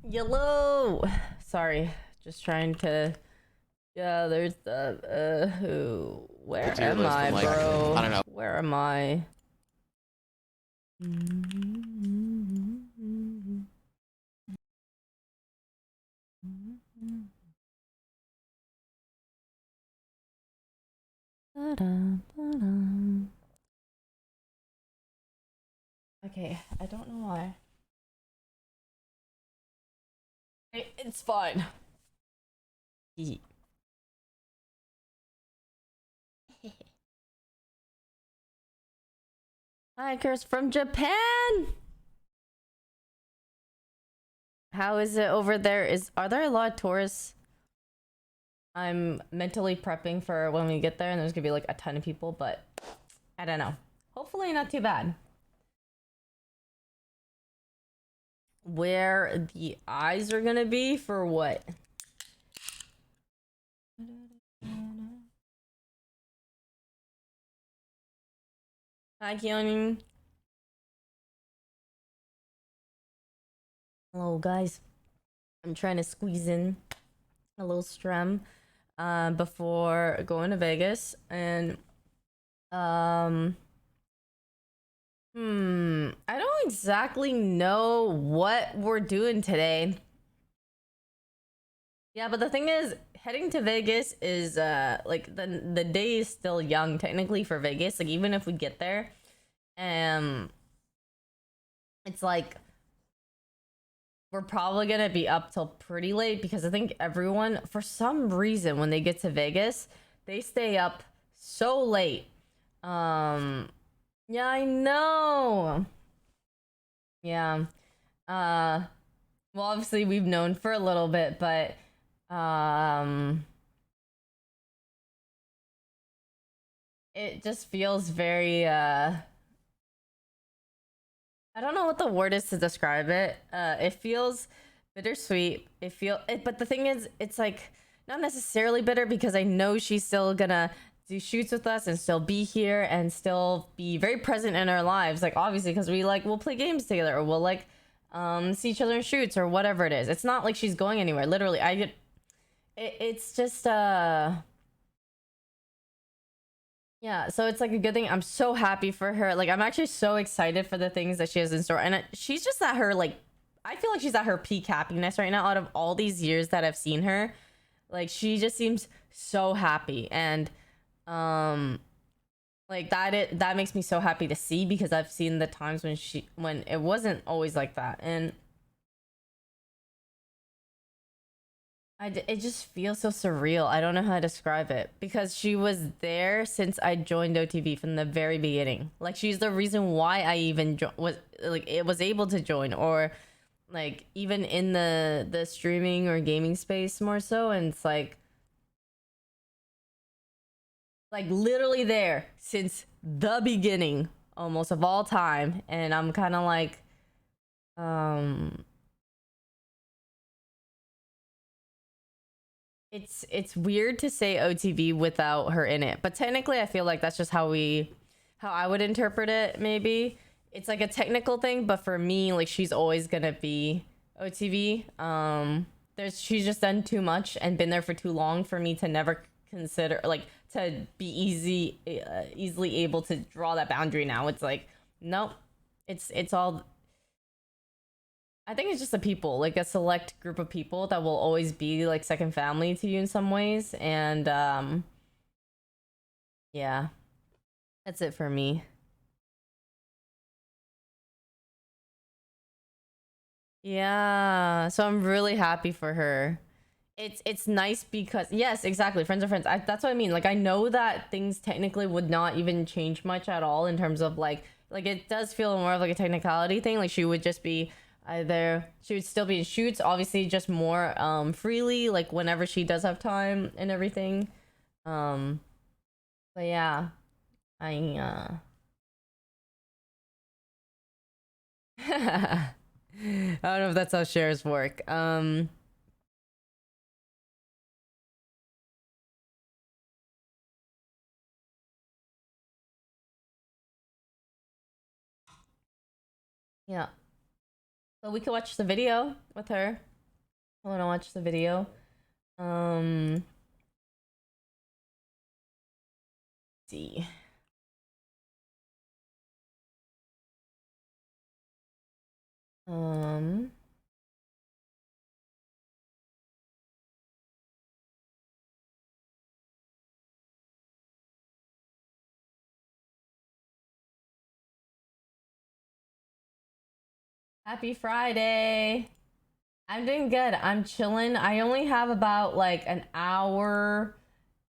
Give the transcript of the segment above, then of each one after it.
Yellow. Sorry, just trying to. Yeah, there's the who. Where am list I, from, like, bro? I don't know. Where am I? Okay, I don't know why. It's fine. Hi, Chris from Japan. How is it over there? Are there a lot of tourists? I'm mentally prepping for when we get there, and there's gonna be like a ton of people, but I don't know. Hopefully, not too bad. Where the eyes are gonna be for what? Hi, Keone. Hello, guys. I'm trying to squeeze in a little stream before going to Vegas, and I don't exactly know what we're doing today. Yeah, but the thing is, heading to Vegas is like the day is still young technically for Vegas. Like even if we get there, it's like we're probably gonna be up till pretty late because I think everyone, for some reason, when they get to Vegas, they stay up so late. Yeah, I know. Yeah. Well, obviously we've known for a little bit, but it just feels very I don't know what the word is to describe it. It feels bittersweet. But the thing is, it's like not necessarily bitter because I know she's still gonna do shoots with us and still be here and still be very present in our lives. Like obviously, because we'll play games together or we'll like see each other in shoots or whatever it is. It's not like she's going anywhere. Literally, it's just yeah, so it's like a good thing. I'm so happy for her. Like I'm actually so excited for the things that she has in store. And she's just at her like I feel like she's at her peak happiness right now out of all these years that I've seen her. Like she just seems so happy and like that makes me so happy to see because I've seen the times when it wasn't always like that. And it just feels so surreal. I don't know how to describe it because she was there since I joined OTV from the very beginning. Like she's the reason why I even was able to join or like even in the streaming or gaming space more so. And it's like literally there since the beginning almost of all time. And I'm kind of like it's weird to say OTV without her in it, but technically I feel like that's just how I would interpret it. Maybe it's like a technical thing, but for me, like she's always gonna be OTV. She's just done too much and been there for too long for me to never consider like to be easily able to draw that boundary. Now it's like nope, it's all I think it's just the people, like a select group of people that will always be like second family to you in some ways. And yeah, that's it for me. Yeah, so I'm really happy for her. It's nice because yes, exactly. Friends are friends. That's what I mean. Like I know that things technically would not even change much at all in terms of like it does feel more of like a technicality thing. Like she would just be either she would still be in shoots, obviously just more freely, like whenever she does have time and everything. Um but yeah, I I don't know if that's how shares work. Yeah. So we could watch the video with her. I want to watch the video. Let's see. Um. Happy Friday. I'm doing good. I'm chilling. I only have about like an hour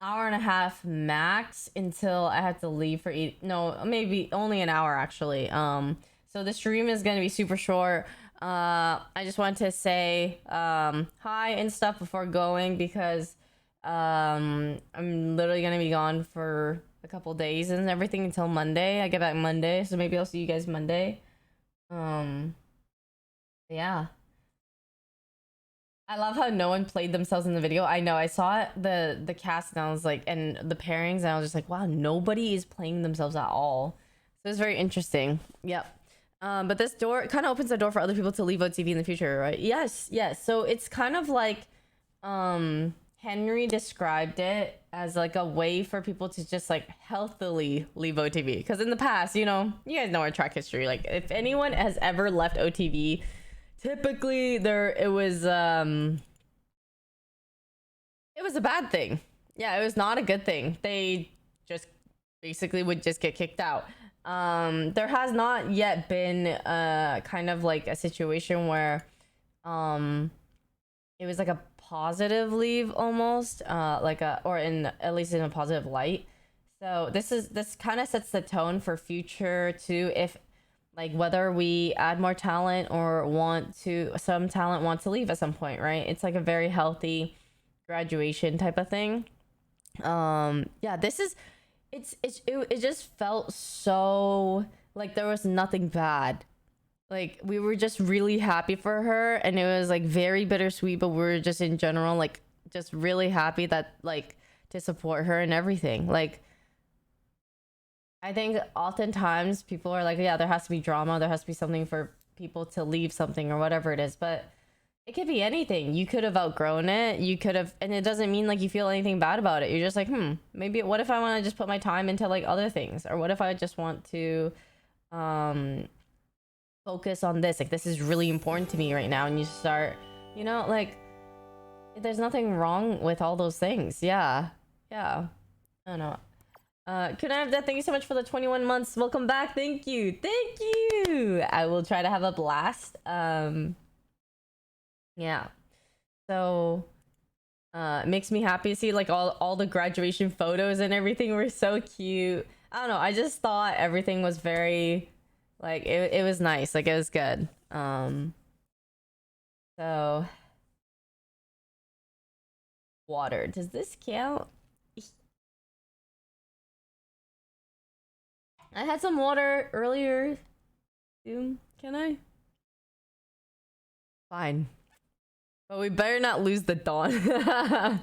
and a half max until I have to leave for eat. No, maybe only an hour actually. So the stream is gonna be super short. I just wanted to say hi and stuff before going because I'm literally gonna be gone for a couple days and everything until Monday. I get back Monday, so maybe I'll see you guys Monday. Um, yeah. I love how no one played themselves in the video. I know. I saw it, the cast and I was like, and the pairings, and I was just like, wow, nobody is playing themselves at all. So it's very interesting. Yep. But this door kind of opens the door for other people to leave OTV in the future, right? Yes, yes. So it's kind of like Henry described it as like a way for people to just like healthily leave OTV. Because in the past, you know, you guys know our track history. Like if anyone has ever left OTV, typically it was a bad thing. Yeah, it was not a good thing. They just basically would just get kicked out. There has not yet been kind of like a situation where it was like a positive leave almost, like a, or in at least in a positive light. So this kind of sets the tone for future too, if like whether we add more talent or some talent want to leave at some point, right? It's like a very healthy graduation type of thing. Yeah, it just felt so like there was nothing bad. Like we were just really happy for her, and it was like very bittersweet, but we were just in general like just really happy that like to support her and everything. Like I think oftentimes people are like, yeah, there has to be drama, there has to be something for people to leave something or whatever it is, but it could be anything. You could have outgrown it. You could have, and it doesn't mean like you feel anything bad about it. You're just like, maybe what if I want to just put my time into like other things, or what if I just want to, focus on this? Like this is really important to me right now, and you start, you know, like there's nothing wrong with all those things. Yeah, yeah. I don't know. Could I have that? Thank you so much for the 21 months. Welcome back. Thank you. Thank you. I will try to have a blast. Yeah. So, it makes me happy to see like all the graduation photos and everything were so cute. I don't know. I just thought everything was very like it was nice. Like it was good. So water. Does this count? I had some water earlier. Can I? Fine. But we better not lose the dawn. I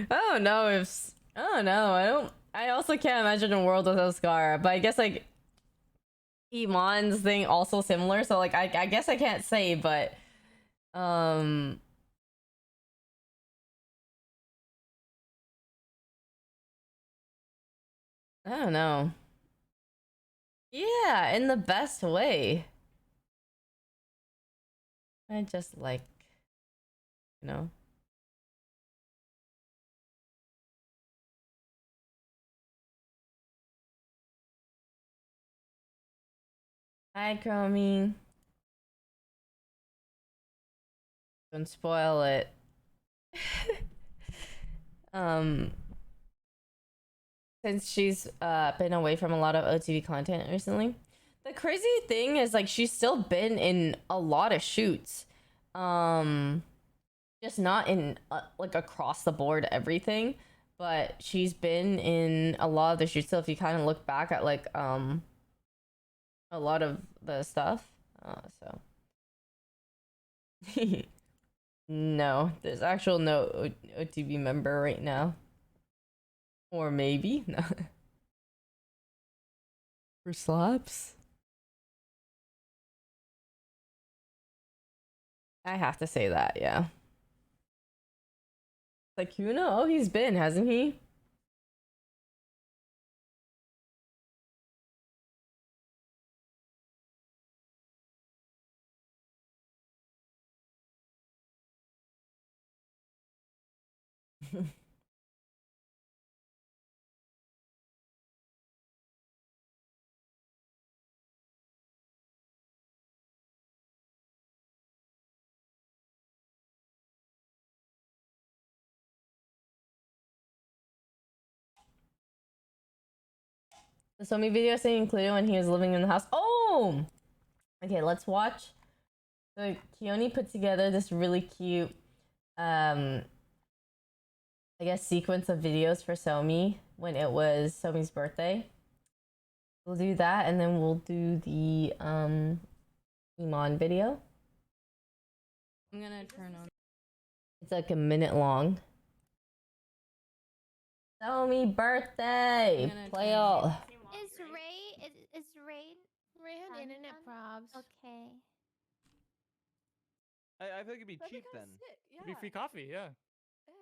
don't know if I don't know. I also can't imagine a world without Scar. But I guess like Iman's thing also similar. So like I guess I can't say, but um I don't know. Yeah, in the best way. I just like, you know. Hi, Chromie. Don't spoil it. um since she's been away from a lot of OTV content recently. The crazy thing is like she's still been in a lot of shoots. Um just not in like across the board everything, but she's been in a lot of the shoots. So if you kind of look back at like a lot of the stuff, so no, there's actual no OTV member right now, or maybe no. For slaps. I have to say that, yeah. Like Kuna? Oh, he's been, hasn't he? The Somi video saying included when he was living in the house. Oh! Okay, let's watch. So Keone put together this really cute, I guess, sequence of videos for Somi when it was Somi's birthday. We'll do that, and then we'll do the Iman video. I'm gonna turn on. It's like a minute long. Somi birthday! Play all. Is Ray Ray had Done, internet done? probs. okay? I think it'd be That'd be cheap kinda then. sick, yeah. It'd be free coffee, yeah. Yeah.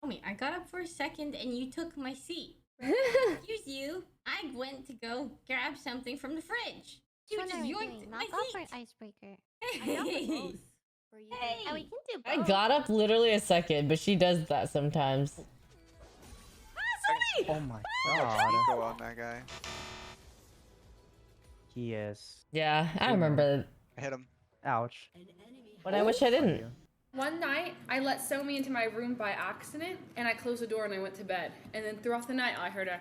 Homie, I got up for a second and you took my seat. Excuse you. I went to go grab something from the fridge. You Which one just are we yoinked doing? my Knock off or seat. icebreaker? Hey. For you. Hey. Oh, we can do both. I got up literally a second, but she does that sometimes. Oh my Oh, god. go on that guy. He is. Yeah, I remember. I hit him. Ouch. But I wish I didn't. One night, I let Somi into my room by accident, and I closed the door and I went to bed. And then throughout the night, I heard a.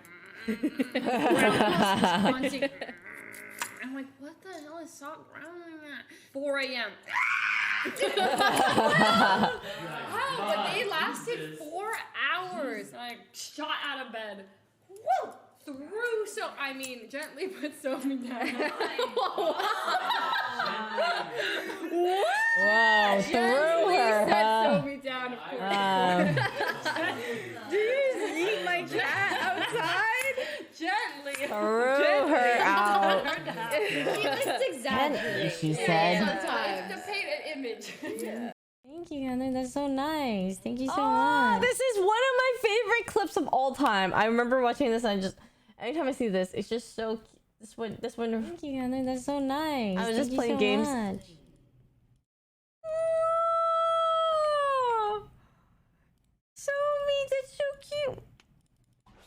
I'm like, what the hell is Sock growling at? 4 a.m. Wow, but they lasted 4 hours. I shot out of bed. Woo! Threw so I mean, gently put Somi down. Wow, threw her, Set huh? Somi down, of course. Do you just eat my cat outside? Gently. Threw her out. Exactly. She said. Sometimes to paint an image. Thank you, Heather. That's so nice. Thank you so Oh, much. This is one of my favorite clips of all time. I remember watching this and I just, anytime I see this, it's just so cute. This one. Thank you, Heather. That's so nice. I was just playing games. Oh, Somi, that's so cute.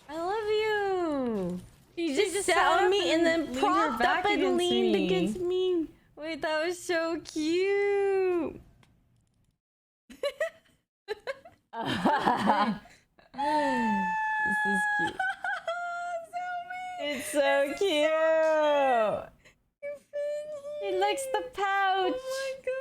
I love you. He just sat on me and then propped up and leaned against me. Wait, that was so cute. This is cute. It's so cute. He likes the pouch. Oh my god.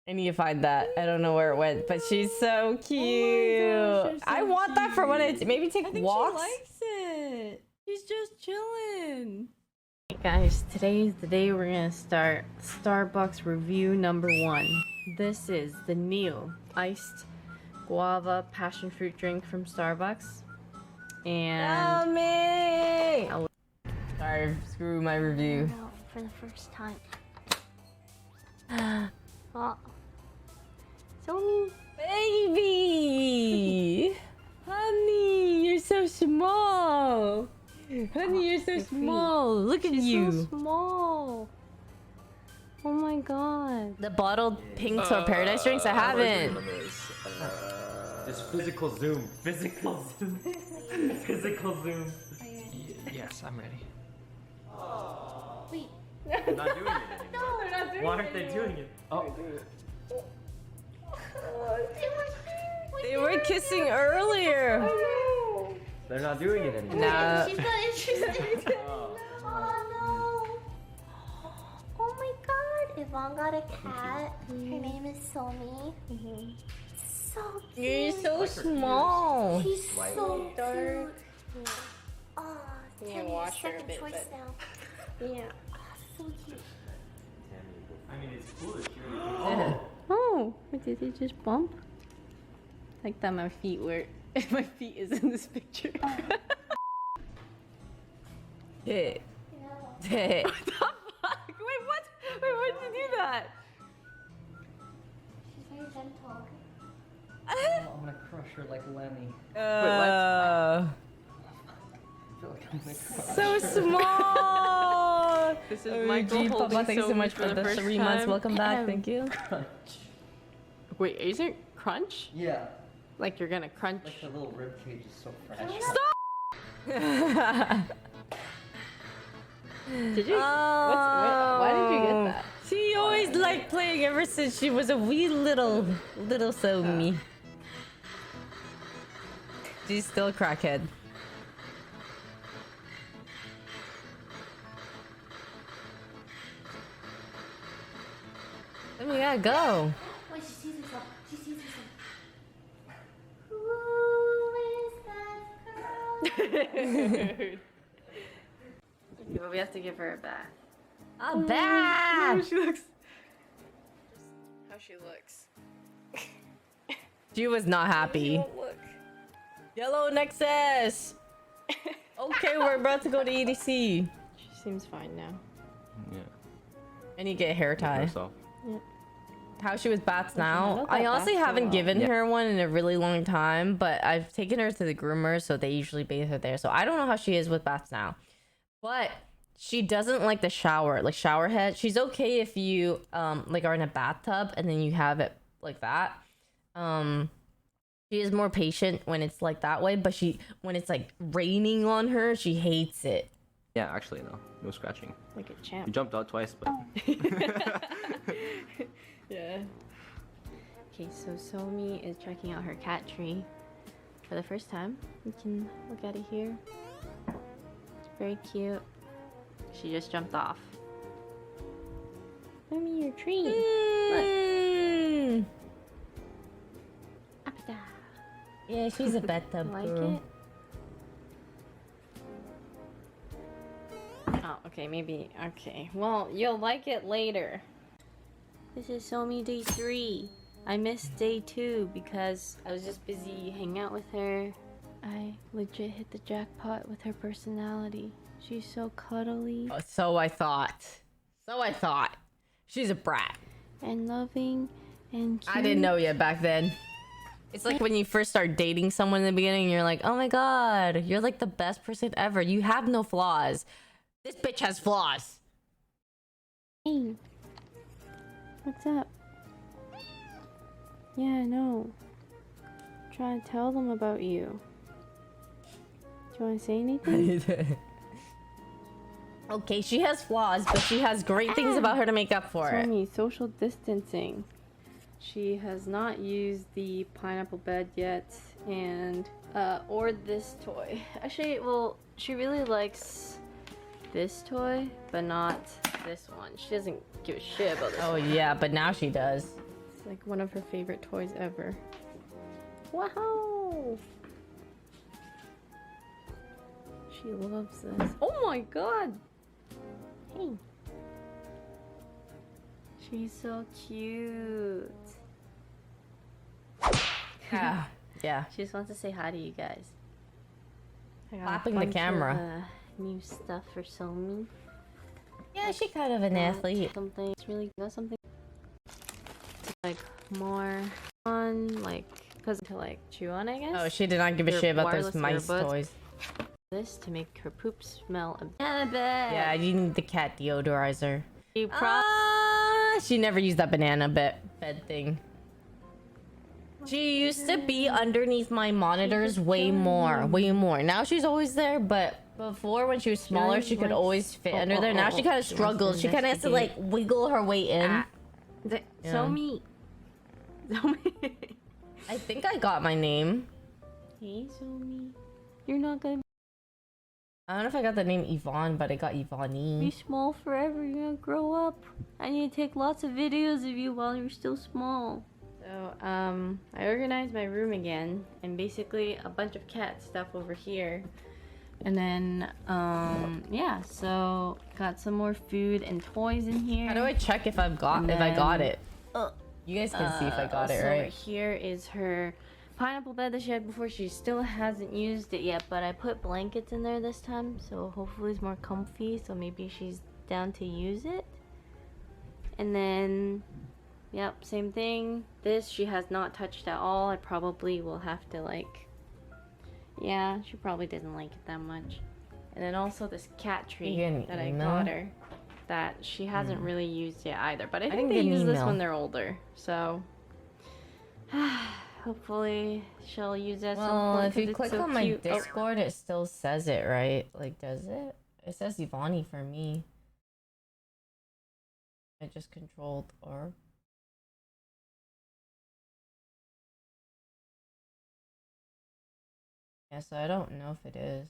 I need to find that. I don't know where it went, but she's so cute. gosh, I so want that for when I maybe take I think walks. she likes it. She's just chilling. Hey guys, today is the day we're gonna start Starbucks review number 1. This is the new iced guava passion fruit drink from Starbucks. And Yummy! Sorry, screw my review. No, for the first time. Oh. Somi. Baby! Honey, you're so small. Honey, you're so small. Look at you. So small. Oh my god. The bottled pinks or paradise drinks? I haven't. Just physical zoom. Physical zoom. Physical zoom. Yes, I'm ready. Wait. They're not doing it anymore. No, they're not Why aren't they doing it? Oh. They were kissing earlier. They're not doing it anymore. Nah. She's not interested. Oh no. Oh my god. Yvonne got a cat. Her name is Somi. So cute. You're so small. She's so cute. Oh, Yeah, Tammy's wash her a second bit, choice but- now. Yeah. Oh, so cute. I mean, it's cool that you already oh, did they just bump? Like that my feet were my feet is in this picture. Hit. Yeah. Hit. Wait, what? Wait, why did you do that? She's I'm gonna crush her like Lenny. Uh, I feel like I'm gonna crush so small. This is Oh, Michael gee, holding Papa, thanks so Somi much for the first 3 months. time. Welcome back. Thank you. Crunch. Wait, isn't crunch? Yeah. Like you're gonna crunch? Like the little rib cage is so fresh. Did you? Why did you get that? She always liked playing ever since she was a wee little Somi. She's still a crackhead. Then we gotta go. Wait, she sees herself. She sees herself. Who is that girl? But we have to give her a bath. A bath. She looks. How she looks. She was not happy. Look. Yellow Nexus. Okay, we're about to go to EDC. She seems fine now. Yeah. And you get a hair tie. Herself. How she was bats now. handled I that honestly bath so haven't well. given Yeah. her one in a really long time, but I've taken her to the groomer, so they usually bathe her there. So I don't know how she is with baths now. But she doesn't like the shower, like shower head. She's okay if you like are in a bathtub and then you have it like that. She is more patient when it's like that way, but when it's like raining on her, she hates it. Yeah, actually no. No scratching. Like a You champ. jumped out twice, but Yeah. Okay, so Somi is checking out her cat tree for the first time. We can look at it here. It's very cute. She just jumped off. Somi, your tree. Mm. Up there. Yeah, she's a bathtub Like girl. it? Oh, okay, maybe. Okay. Well, you'll like it later. This is Somi day 3. I missed day 2 because I was just busy hanging out with her. I legit hit the jackpot with her personality. She's so cuddly So I thought. She's a brat. and loving and cute. I didn't know yet back then. It's like when you first start dating someone in the beginning, you're like, oh my god, you're like the best person ever. You have no flaws. This bitch has flaws. Hey. What's up? Yeah, I know. Trying to tell them about you. Do you want to say anything? Okay, she has flaws, but she has great things about her to make up for it. Somi, social distancing. She has not used the pineapple bed yet, and or this toy. Actually, well, she really likes this toy, but not this one. She doesn't give a shit about this. Oh yeah, but now she does. It's like one of her favorite toys ever. Wow! She loves this. Oh my god! Hey. She's so cute. Yeah, yeah. She just wants to say hi to you guys. I got a Clapping the bunch of, camera. new stuff for Somi. Yeah, she's kind of an athlete. Something. It's really got something like more fun, like because to like chew on, I guess. Oh, she did not give a Your shit about those wireless mice earbuds. toys. This to make her poop smell a banana bed. Yeah, you need the cat deodorizer. You She never used that banana bed thing. She used to be underneath my monitors way more. Now she's always there, but before when she was smaller, she could always fit under there. Now she kind of She wants to struggles. She kind of has to like wiggle her way in. Yeah. Somi. I think I got my name. Hey, Somi. You're not gonna I don't know if I got the name Yvonne, but I got be Yvonnie. small forever. You're gonna grow up. I need to take lots of videos of you while you're still small. So, I organized my room again, and basically a bunch of cat stuff over here. And then, yeah, so got some more food and toys in here. How do I check if I've got And if I got then- it? You guys can see if I got it, also right? Over here is her pineapple bed that she had before. She still hasn't used it yet, but I put blankets in there this time, so hopefully it's more comfy, so maybe she's down to use it. And then Yep, same thing. This she has not touched at all. I probably will have to like, yeah, she probably doesn't like it that much. And then also this cat tree that I got her that she hasn't really used yet either. But I think they use this when they're older. So hopefully she'll use it at some point. Well, if you it's click so on my cute. Discord, it still says it, right? Like, does it? It says Yvonnie for me. I just controlled orb. Yeah, so I don't know if it is.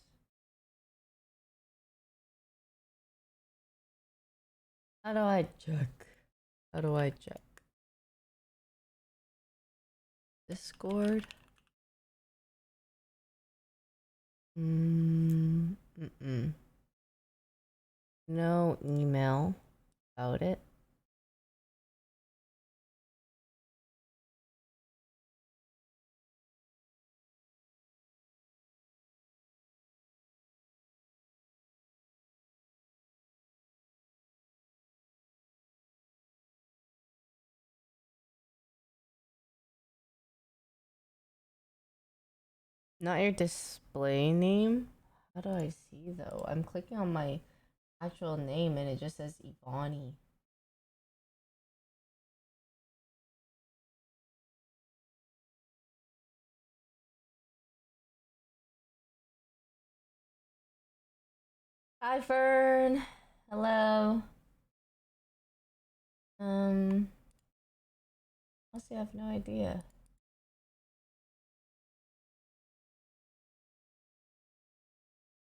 How do I check? How do I check? Discord? No email about it. Not your display name? How do I see though? I'm clicking on my actual name and it just says Yvonnie. Hi Fern. Hello. Honestly, I have no idea.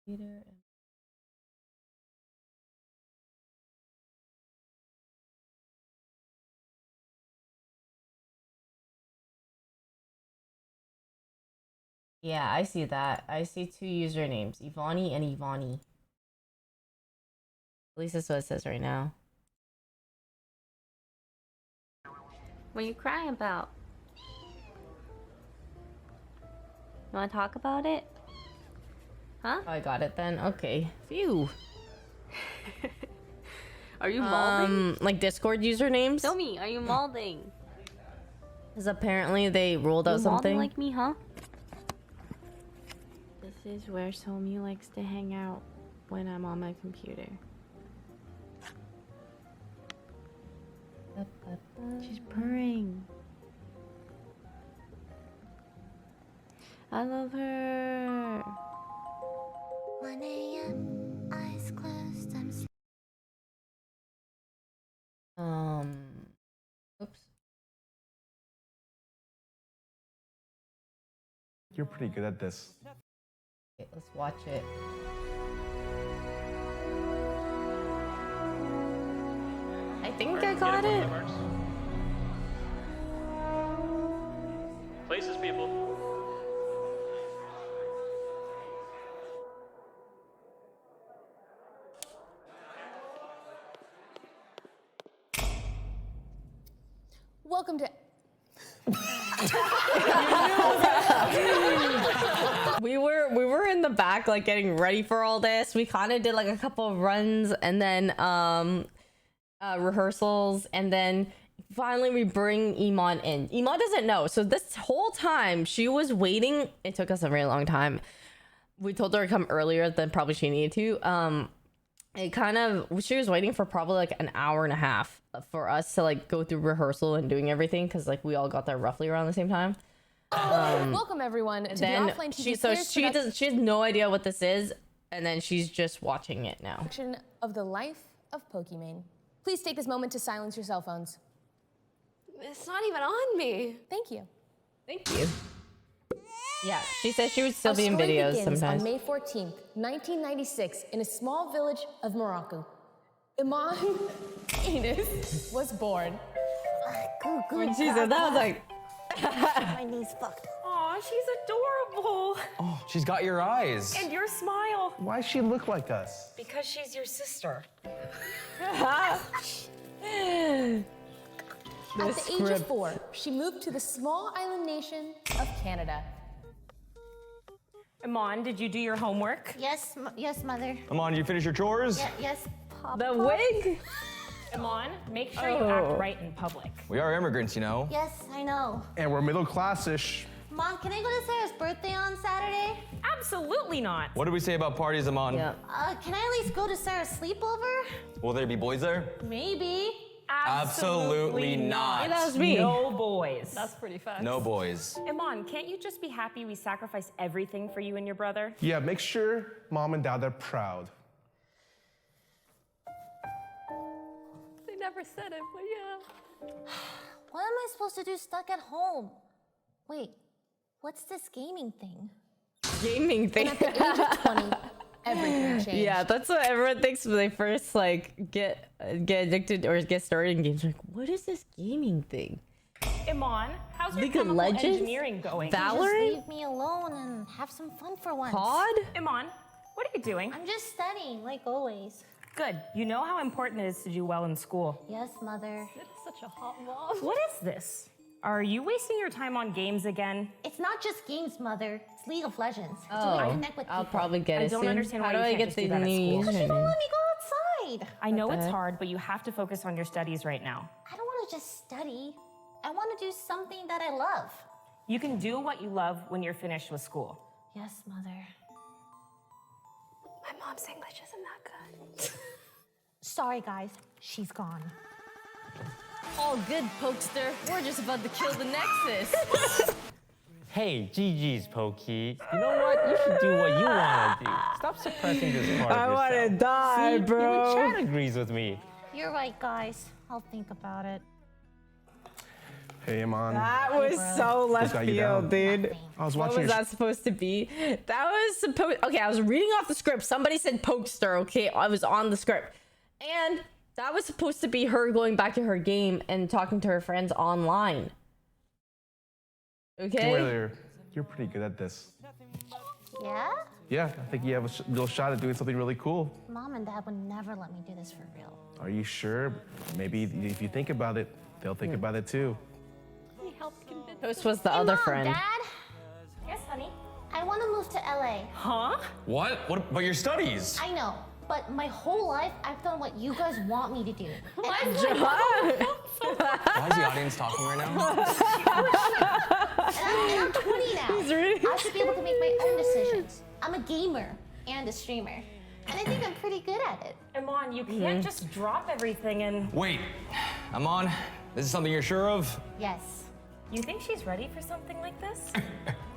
Peter. Yeah, I see that. I see two usernames, Yvonnie and Yvonnie. At least that's what it says right now. What are you crying about? You want to talk about it? Huh? Oh, I got it then. Okay. Phew. Are you molding? Like Discord usernames? Tell me, are you molding? Because apparently they rolled out something. Like me, huh? This is where Somi likes to hang out when I'm on my computer. She's purring. I love her. 1 a.m. eyes closed. I'm Oops. You're pretty good at this. Okay, let's watch it. I think I got it. Places, people. Welcome to. We were in the back like getting ready for all this. We kind of did like a couple of runs and then rehearsals, and then finally we bring Iman in. Iman doesn't know, so this whole time she was waiting. It took us a very long time. We told her to come earlier than probably she needed to. She was waiting for probably like an hour and a half for us to like go through rehearsal and doing everything, because like we all got there roughly around the same time. Welcome everyone to the offline TV she has no idea what this is, and then she's just watching it now. production of the life of Pokimane. Please take this moment to silence your cell phones. It's not even on me. Thank you. Thank you. Yeah, she said she would still be in Our story videos begins sometimes. on May 14th, 1996, in a small village of Morocco. Iman Enos was born. When she said that, I was like, my knees fucked. Aw, she's adorable. Oh, she's got your eyes. And your smile. Why does she look like us? Because she's your sister. At the age of 4, she moved to the small island nation of Canada. Iman, did you do your homework? Yes, yes, mother. Come on, you finish your chores? Yes, Papa. the wig? Iman, make sure you act right in public. We are immigrants, you know. Yes, I know. And we're middle class-ish. Mom, can I go to Sarah's birthday on Saturday? Absolutely not. What did we say about parties, Amon? Yeah. Can I at least go to Sarah's sleepover? Will there be boys there? Maybe. Absolutely not. Hey, that was me. No boys. That's pretty fast. No boys. Iman, can't you just be happy we sacrificed everything for you and your brother? Yeah, make sure Mom and Dad are proud. They never said it, but yeah. What am I supposed to do stuck at home? Wait, what's this gaming thing? Gaming thing. At the age of 20, everything changed. Yeah, that's what everyone thinks when they first like get addicted or get started in games. Like, what is this gaming thing? Iman, how's your League of chemical Legends? engineering going? Just Valorant? leave me alone and have some fun for once. COD? Iman, what are you doing? I'm just studying, like always. Good. You know how important it is to do well in school. Yes, Mother. Such a hot mom. What is this? Are you wasting your time on games again? It's not just games, Mother. It's League of Legends. It's Oh, a way to connect with I'll people. probably get I it don't soon. understand How why do you I can't get just the do that at new school. She won't username? let me go outside. I know it's Okay. hard, but you have to focus on your studies right now. I don't want to just study. I want to do something that I love. You can do what you love when you're finished with school. Yes, Mother. My mom's English isn't that good. Sorry, guys. She's gone. All good, Pokester. We're just about to kill the Nexus. Hey, GG's, Pokey. You know what? You should do what you want to do. Stop suppressing this part of yourself. die, See, even Chad agrees with me. You're right, guys. I'll think about it. Hey, Amon. That was so left got you down? field, dude. I was What watching was your that supposed to be? That was supposed. Okay, I was reading off the script. Somebody said Pokester. Okay, I was on the script, and that was supposed to be her going back to her game and talking to her friends online. Okay. earlier. You're pretty good at this. Yeah? Yeah, I think you have a real shot at doing something really cool. Mom and Dad would never let me do this for real. Are you sure? Maybe if you think about it, they'll think about it too. He helped convince Toast was the Hey, other Mom, friend. Dad, Yes, honey? I want to move to LA. Huh? What? What about your studies? I know, but my whole life I've done what you guys want me to do. And I'm Why is the audience talking right now? And I'm 20 now. I should be able to make my own decisions. I'm a gamer and a streamer. And I think I'm pretty good at it. Iman, you can't just drop everything and... Wait, Amon, this is something you're sure of? Yes. You think she's ready for something like this?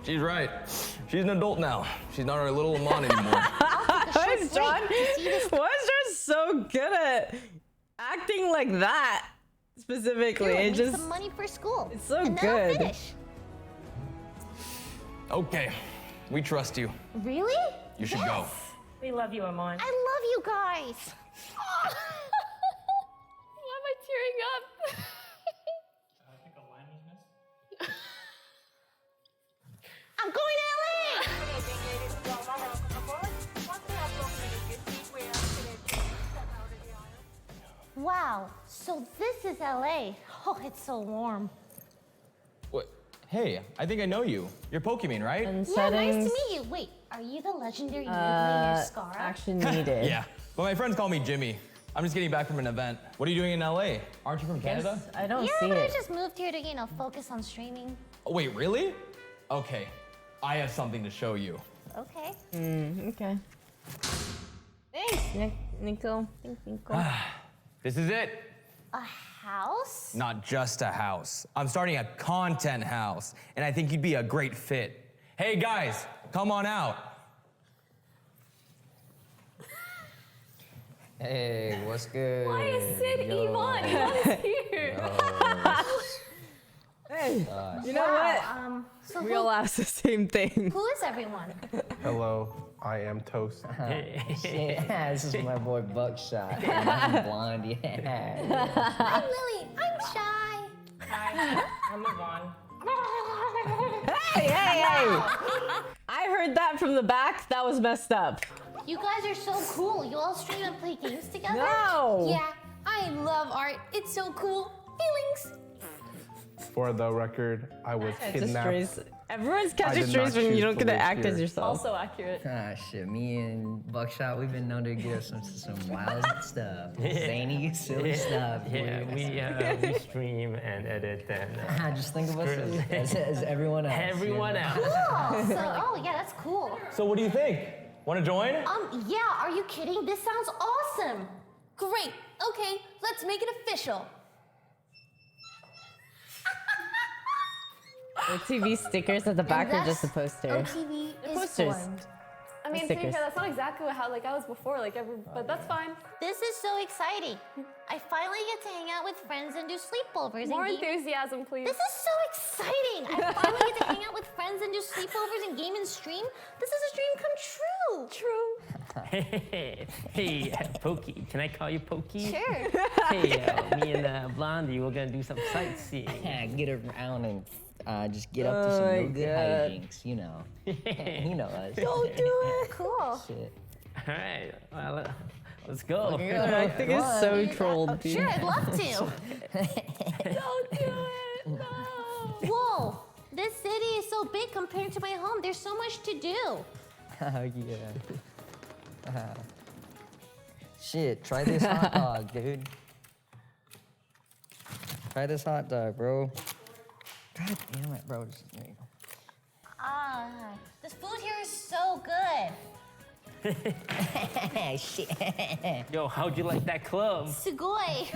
She's right. She's an adult now. She's not our little Amon anymore. Why is John? see this- Why is John so good at acting like that specifically? Here, It make just some money for school. it's so and then good. I'll finish. Okay, we trust you. Really? You should go. We love you, Iman. I love you guys. Why am I tearing up? I think a line was missed. I'm going to LA. Wow, so this is LA. Oh, it's so warm. What? Hey, I think I know you. You're Pokemon, right? And Yeah, settings. nice to meet you. Wait, are you the legendary millionaire Scara? Action needed. Yeah, but my friends call me Jimmy. I'm just getting back from an event. What are you doing in LA? Aren't you from Canada? I don't Yeah, see but I it. just moved here to, focus on streaming. Oh, wait, really? Okay, I have something to show you. Okay. Okay. Thanks, Nico. Thanks, Nico. This is it. A house? Not just a house. I'm starting a content house, and I think you'd be a great fit. Hey guys, come on out. Hey, what's good? Why is Sid Yo. Yvonne? Yvonne's here. Hey, you know what? So We all ask the same thing. who is everyone? Hello, I am Toast. Yeah, this is my boy Buckshot. And I'm blonde, yeah. I'm Lily. I'm shy. Hi, I'm Ivan. Hey, hey, hey! I heard that from the back. That was messed up. You guys are so cool. You all stream and play games together? No. Yeah, I love art. It's so cool. Feelings. for the record, I was Catch a kidnapped. strays. Everyone's I catching did strays not when you choose don't to get to live act as here. yourself. Also accurate. Ah, shit. Me and Buckshot, we've been known to get us some wild stuff. Zany, silly stuff. Yeah, dude. we stream and edit and Just think of us as everyone else. everyone else. Cool. So, oh yeah, that's cool. So what do you think? Want to join? Yeah, are you kidding? This sounds awesome. Great. Okay, let's make it official. OTV stickers at the back or And just a thus, poster? OTV is Posters. formed. I mean, to be fair, that's not exactly how like I was before, but that's fine. This is so exciting. I finally get to hang out with friends and do sleepovers. More and game. enthusiasm, please. This is so exciting. I finally get to hang out with friends and do sleepovers and game and stream. This is a dream come true. True. Hey, Pokey. Can I call you Pokey? Sure. Hey, me and Blondie, we're gonna do some sightseeing. Yeah, get around and just get up to some no good hijinks, you know. You know us. Don't do it. Cool. Shit. All right, well, let's go. I think it's so trolled, dude. Sure, I'd love to. Don't do it. No. Whoa, this city is so big compared to my home. There's so much to do. Oh, yeah. Shit, try this hot dog, dude. Try this hot dog, bro. God damn it, bro. There you go. This food here is so good. Shit. Yo, how'd you like that club? Sugoi.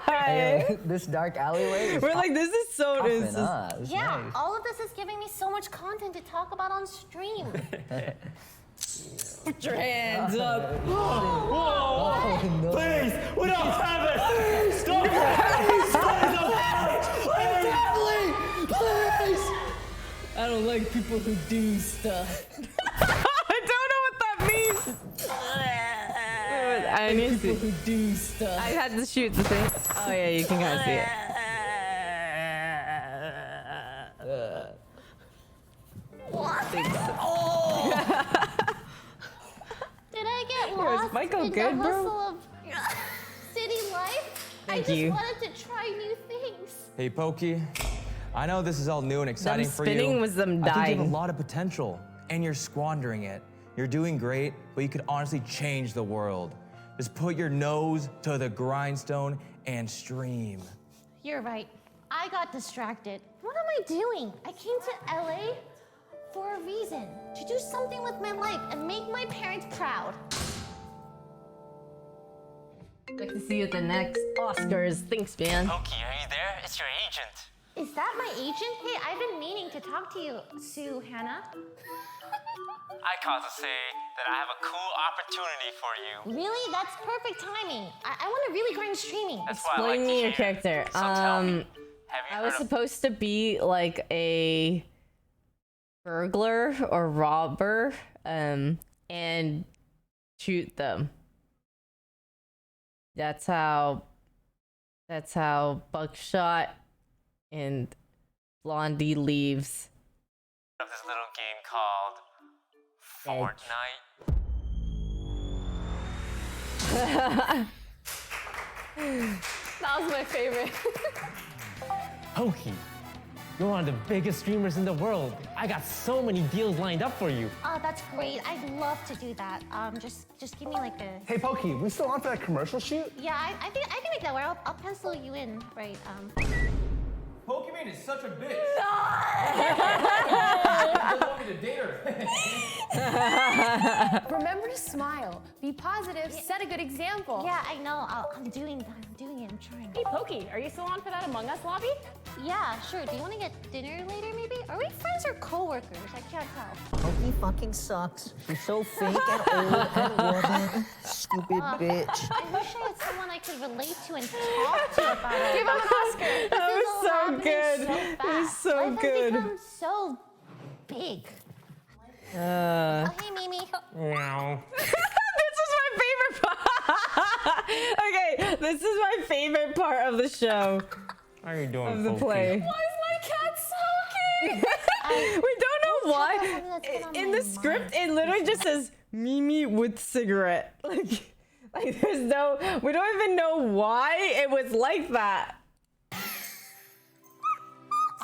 Hey, this dark alleyway is We're like, this is so popping nice. up. It's Yeah, nice. all of this is giving me so much content to talk about on stream. Put your hands up. Oh, no. Please, we don't have it. Stop it. Please, don't have it. Please. I don't like people who do stuff. I don't know what that means. I need to see. People who do stuff. I had to shoot the thing. Oh yeah, you can kind of see it. Did I get Is lost Michael in good, the bro? hustle of city life? Thank I just you. wanted to try new things. Hey, Pokey. I know this is all new and exciting for you. spinning was them I think you have dying. a lot of potential, and you're squandering it. You're doing great, but you could honestly change the world. Just put your nose to the grindstone and stream. You're right. I got distracted. What am I doing? I came to LA for a reason. To do something with my life and make my parents proud. Like to see you at the next Oscars. Thanks, man. Pokey, are you there? It's your agent. Is that my agent? Hey, I've been meaning to talk to you, Sue Hannah. I called to say that I have a cool opportunity for you. Really? That's perfect timing. I want to really grind streaming. That's why I like Explain to me your hear. character. So tell me, have you I was heard of supposed to be like a burglar or robber, and shoot them. That's how Buckshot and Blondie leaves. this little game called Fortnite? That was my favorite. Pokey, you're one of the biggest streamers in the world. I got so many deals lined up for you. Oh, that's great. I'd love to do that. Just give me like a. Hey, Pokey, we still on for that commercial shoot? Yeah, I can make that work. I'll pencil you in, right? Pokemon is such a bitch. You want me to date her. Remember to smile, be positive, set a good example. Yeah, I know. I'm doing it. I'm trying. Hey, Pokey, are you still on for that Among Us lobby? Yeah, sure. Do you want to get dinner later, maybe? Are we friends or coworkers? I can't tell. Pokey fucking sucks. She's so fake and old and wooden. Stupid bitch. I wish I had someone I could relate to and talk to about it. Give him an Oscar. That This is was all so happening good. So It was fast. so Life good. has become so big. Uh, Oh, hey, Mimi. Meow. this is my favorite part. Okay, this is my favorite part of the show, How are you doing, of the Pokey? play. Why is my cat sulking? We don't know why. something that's been on In my the script, it literally just says Mimi with cigarette. Like there's no. We don't even know why it was like that.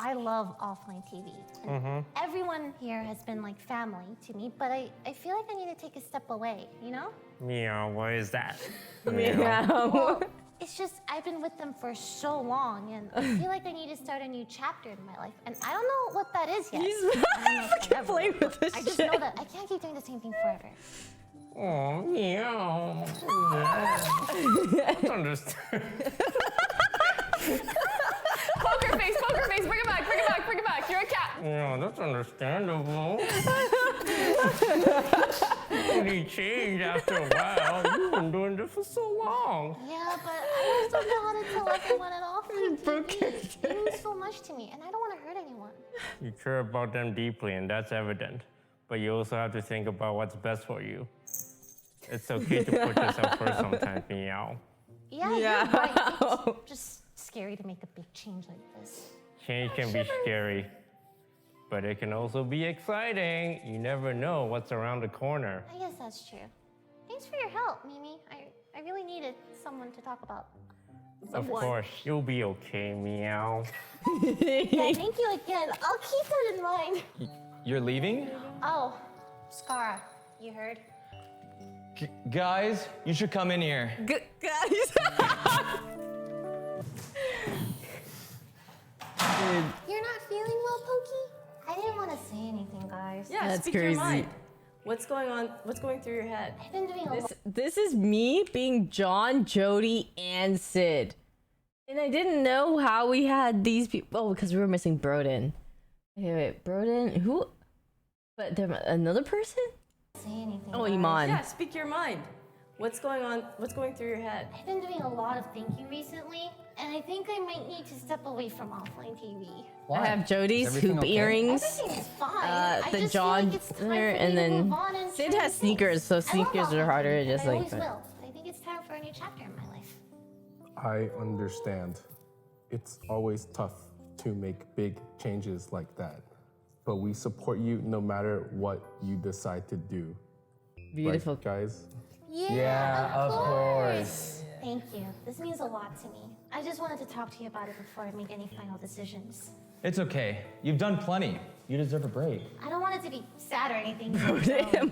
I love offline TV. And everyone here has been like family to me, but I feel like I need to take a step away, you know? Meow, what is that? Well, it's just I've been with them for so long, and I feel like I need to start a new chapter in my life, and I don't know what that is yet. I can't play with this I just shit. know that I can't keep doing the same thing forever. Oh, meow. I don't understand. Poker face, bring it back, bring it back. You're a cat. Yeah, that's understandable. You change after a while. You've been doing this for so long. Yeah, but I just don't know how to tell everyone at offline TV. They mean so much to me, and I don't want to hurt anyone. You care about them deeply, and that's evident. But you also have to think about what's best for you. It's okay to put yourself first sometimes, meow. Yeah, you're right. It's just scary to make a big change like this. Change can be scary, but it can also be exciting. You never know what's around the corner. I guess that's true. Thanks for your help, Mimi. I really needed someone to talk about. Of course, you'll be okay, meow. Yeah, thank you again. I'll keep that in mind. You're leaving? Oh, Scara, you heard? Guys, you should come in here. Guys. You're not feeling well, Pokey? I didn't want to say anything, guys. Yeah, That's speak your crazy. mind. What's going on? What's going through your head? I've been doing a lot. This is me being John, Jody, and Sid. And I didn't know how we had these people. Oh, because we were missing Broden. Wait, Broden? Who? But there another person? Say anything. Oh, guys. Iman. Yeah, speak your mind. What's going on? What's going through your head? I've been doing a lot of thinking recently, and I think I might need to step away from offline TV. Why? I have Jody's Is everything hoop okay? earrings. Everything's fine. I The just John, feel like it's time for me and to then move on and Sid try has new sneakers, things. so I love sneakers are offline harder TV, to just and I like. always will. I think it's time for a new chapter in my life. I understand. It's always tough to make big changes like that. But we support you no matter what you decide to do. Beautiful. Right, guys? Yeah, of course. Thank you. This means a lot to me. I just wanted to talk to you about it before I make any final decisions. It's okay. You've done plenty. You deserve a break. I don't want it to be sad or anything.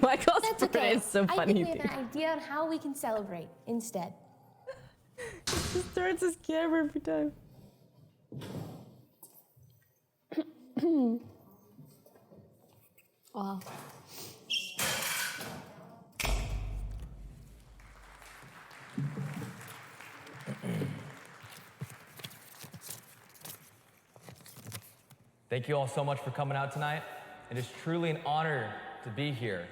Michael's That's okay. is so I funny. think we have an idea on how we can celebrate instead. He starts his camera every time. Wow. Thank you all so much for coming out tonight. It is truly an honor to be here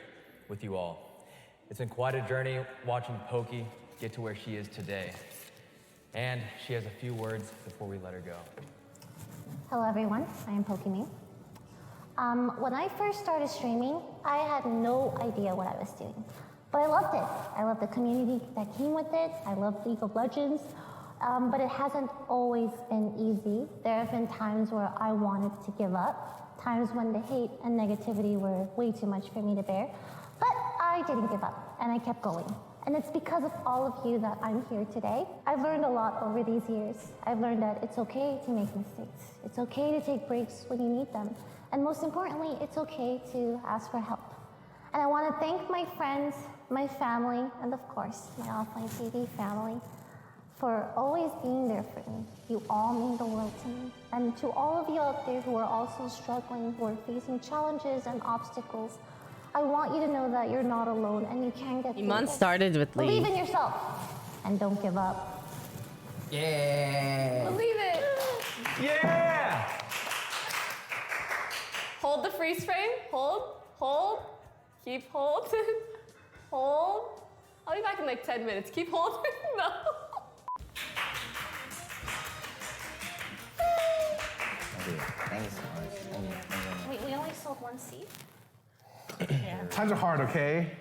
with you all. It's been quite a journey watching Pokey get to where she is today. And she has a few words before we let her go. Hello everyone, I am Pokimane. When I first started streaming, I had no idea what I was doing. But I loved it. I loved the community that came with it. I loved League of Legends. But it hasn't always been easy. There have been times where I wanted to give up, times when the hate and negativity were way too much for me to bear. But I didn't give up, and I kept going. And it's because of all of you that I'm here today. I've learned a lot over these years. I've learned that it's okay to make mistakes. It's okay to take breaks when you need them. And most importantly, it's okay to ask for help. And I want to thank my friends, my family, and of course, my offline TV family for always being there for me. You all mean the world to me. And to all of you out there who are also struggling, who are facing challenges and obstacles, I want you to know that you're not alone and you can get through Iman this. started with Believe Lee. in yourself and don't give up. Yeah. Believe it. Yeah! Hold the freeze frame. Hold. Keep holding. Hold. I'll be back in like 10 minutes. Keep holding. No. Thank you so much. Thank you. Wait, we only sold one seat? Times are hard, okay?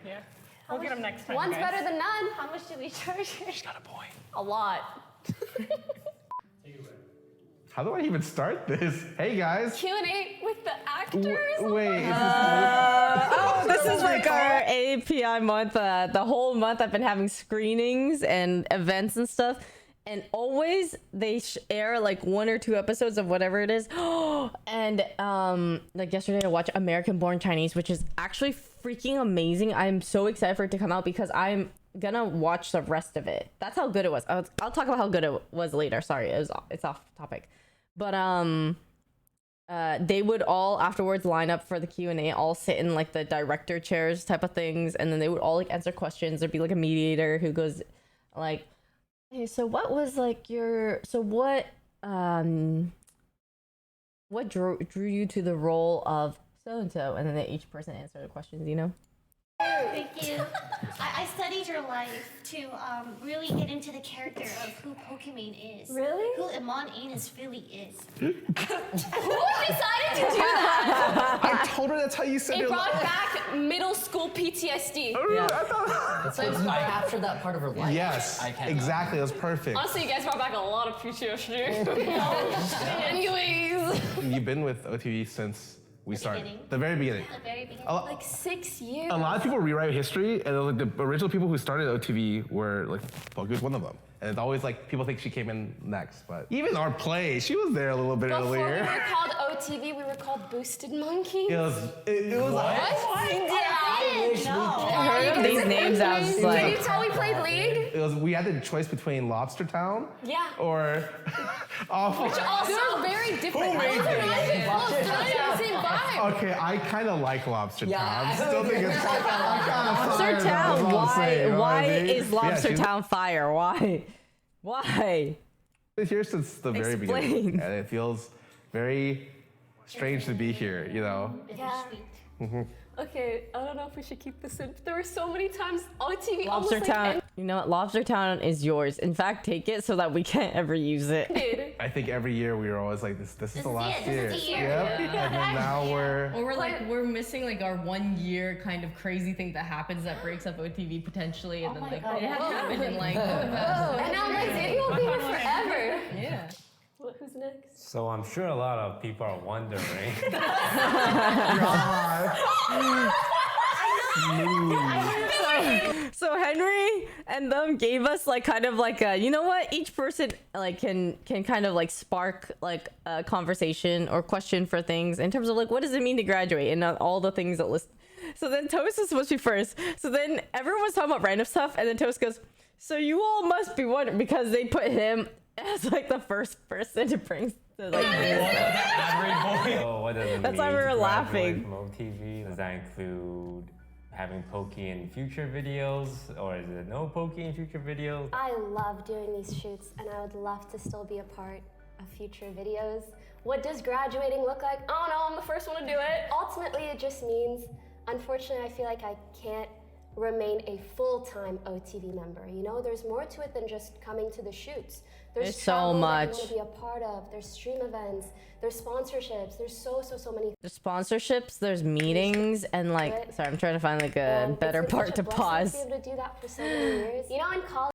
We'll get them next time. One's better than none. How much did we charge? She's Got a point. A lot. How do I even start this? Hey guys. Q&A with the actors. Wait, This is like our API month. The whole month I've been having screenings and events and stuff. and always they air like 1 or 2 episodes of whatever it is. And like yesterday I watched American Born Chinese, which is actually freaking amazing. I'm so excited for it to come out because I'm gonna watch the rest of it. That's how good it was. I'll talk about how good it was later. Sorry, it's off topic. But they would all afterwards line up for the Q&A, all sit in like the director chairs type of things, and then they would all like answer questions. There'd be like a mediator who goes like, hey, so what was like what drew you to the role of so and so, and then each person answered the questions, you know. Thank you. I studied your life to really get into the character of who Pokimane is. Really? Who Ines really is. Who decided to do that? I told her that's how you said it. It brought back middle school PTSD. I thought. That's like I captured that part of her life. Yes, exactly. That was perfect. Honestly, you guys brought back a lot of PTSD. Anyways. You've been with OTV since we started. The very beginning. The very beginning. Like 6 years. A lot of people rewrite history, and like the original people who started OTV were like, Poki was one of them. And it's always like people think she came in next, but even our play, she was there a little bit Before earlier. we were called OTV, we were called Boosted Monkeys. It was What? I heard of these names. I was like, Did you tell we played League? we had the choice between Lobster Town or Awful. Which also are very different. Who made it? Same vibe. Okay, I kind of like Lobster Town. I still think it's Lobster Town. Why is Lobster Town fire? Why? Been here since the very beginning, and it feels very strange to be here. You know. Yeah. Okay, I don't know if we should keep this in. There were so many times OTV Lobster almost Town. like You know what? Lobster Town is yours. In fact, take it so that we can't ever use it. I think every year we were always like, this is the last year. This is the year. Yep. And then now we're. Or we're missing like our 1 year kind of crazy thing that happens that breaks up OTV potentially, and then like it happened in like. and now next video will be here forever. Yeah. Who's next? So I'm sure a lot of people are wondering. So Henry and them gave us like kind of like a, you know what, each person like can kind of like spark like a conversation or question for things in terms of like what does it mean to graduate and all the things that list. So then Toast was supposed to be first. So then everyone was talking about random stuff, and then Toast goes, so you all must be wondering, because they put him as like the first person to bring to like So what does it That's mean why we to were graduate laughing. from OTV? Does that include having Pokey in future videos, or is it no Pokey in future videos? I love doing these shoots, and I would love to still be a part of future videos. What does graduating look like? Oh no, I'm the first one to do it. Ultimately, it just means, unfortunately, I feel like I can't remain a full-time OTV member. You know, there's more to it than just coming to the shoots. There's so travel much. that you want to be a part of. There's stream events. There's sponsorships. There's so many. There's sponsorships, there's meetings, and like, sorry, I'm trying to find like a better It's part such to a blessing pause. to be able to do that for so many years. You know, in college.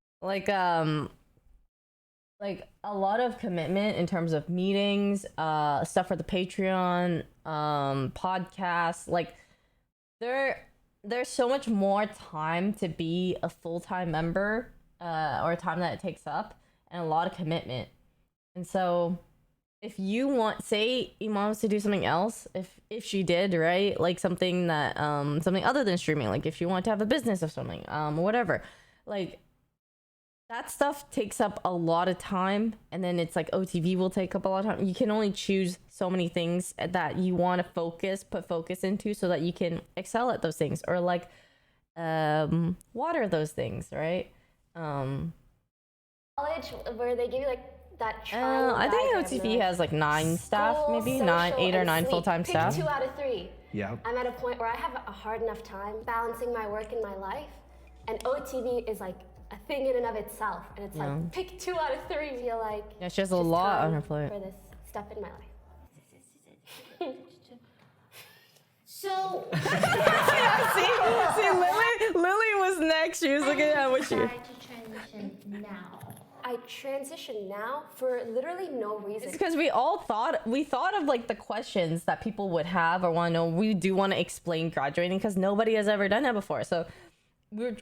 Like a lot of commitment in terms of meetings, stuff for the Patreon, podcasts. Like there's so much more time to be a full-time member, or time that it takes up, and a lot of commitment. And so if you want, say Iman wants to do something else, if she did, right, like something that something other than streaming, like if you want to have a business or something, whatever, like that stuff takes up a lot of time. And then it's like OTV will take up a lot of time. You can only choose so many things that you want to put focus into so that you can excel at those things, or like water those things, right? College, where they give you like that I think OTV has like 9 staff, school, maybe social, 8 or and 9 sleep. full-time Pick staff. 2 out of 3. Yeah. I'm at a point where I have a hard enough time balancing my work and my life, and OTV is like a thing in and of itself, and it's like pick 2 out of 3. I feel like Yeah, she has a lot on her plate. for this step in my life. So, see, Lily was next. She was looking at what she. try to transition now. I transition now for literally no reason. It's because we thought of like the questions that people would have or want to know. We do want to explain graduating because nobody has ever done that before. So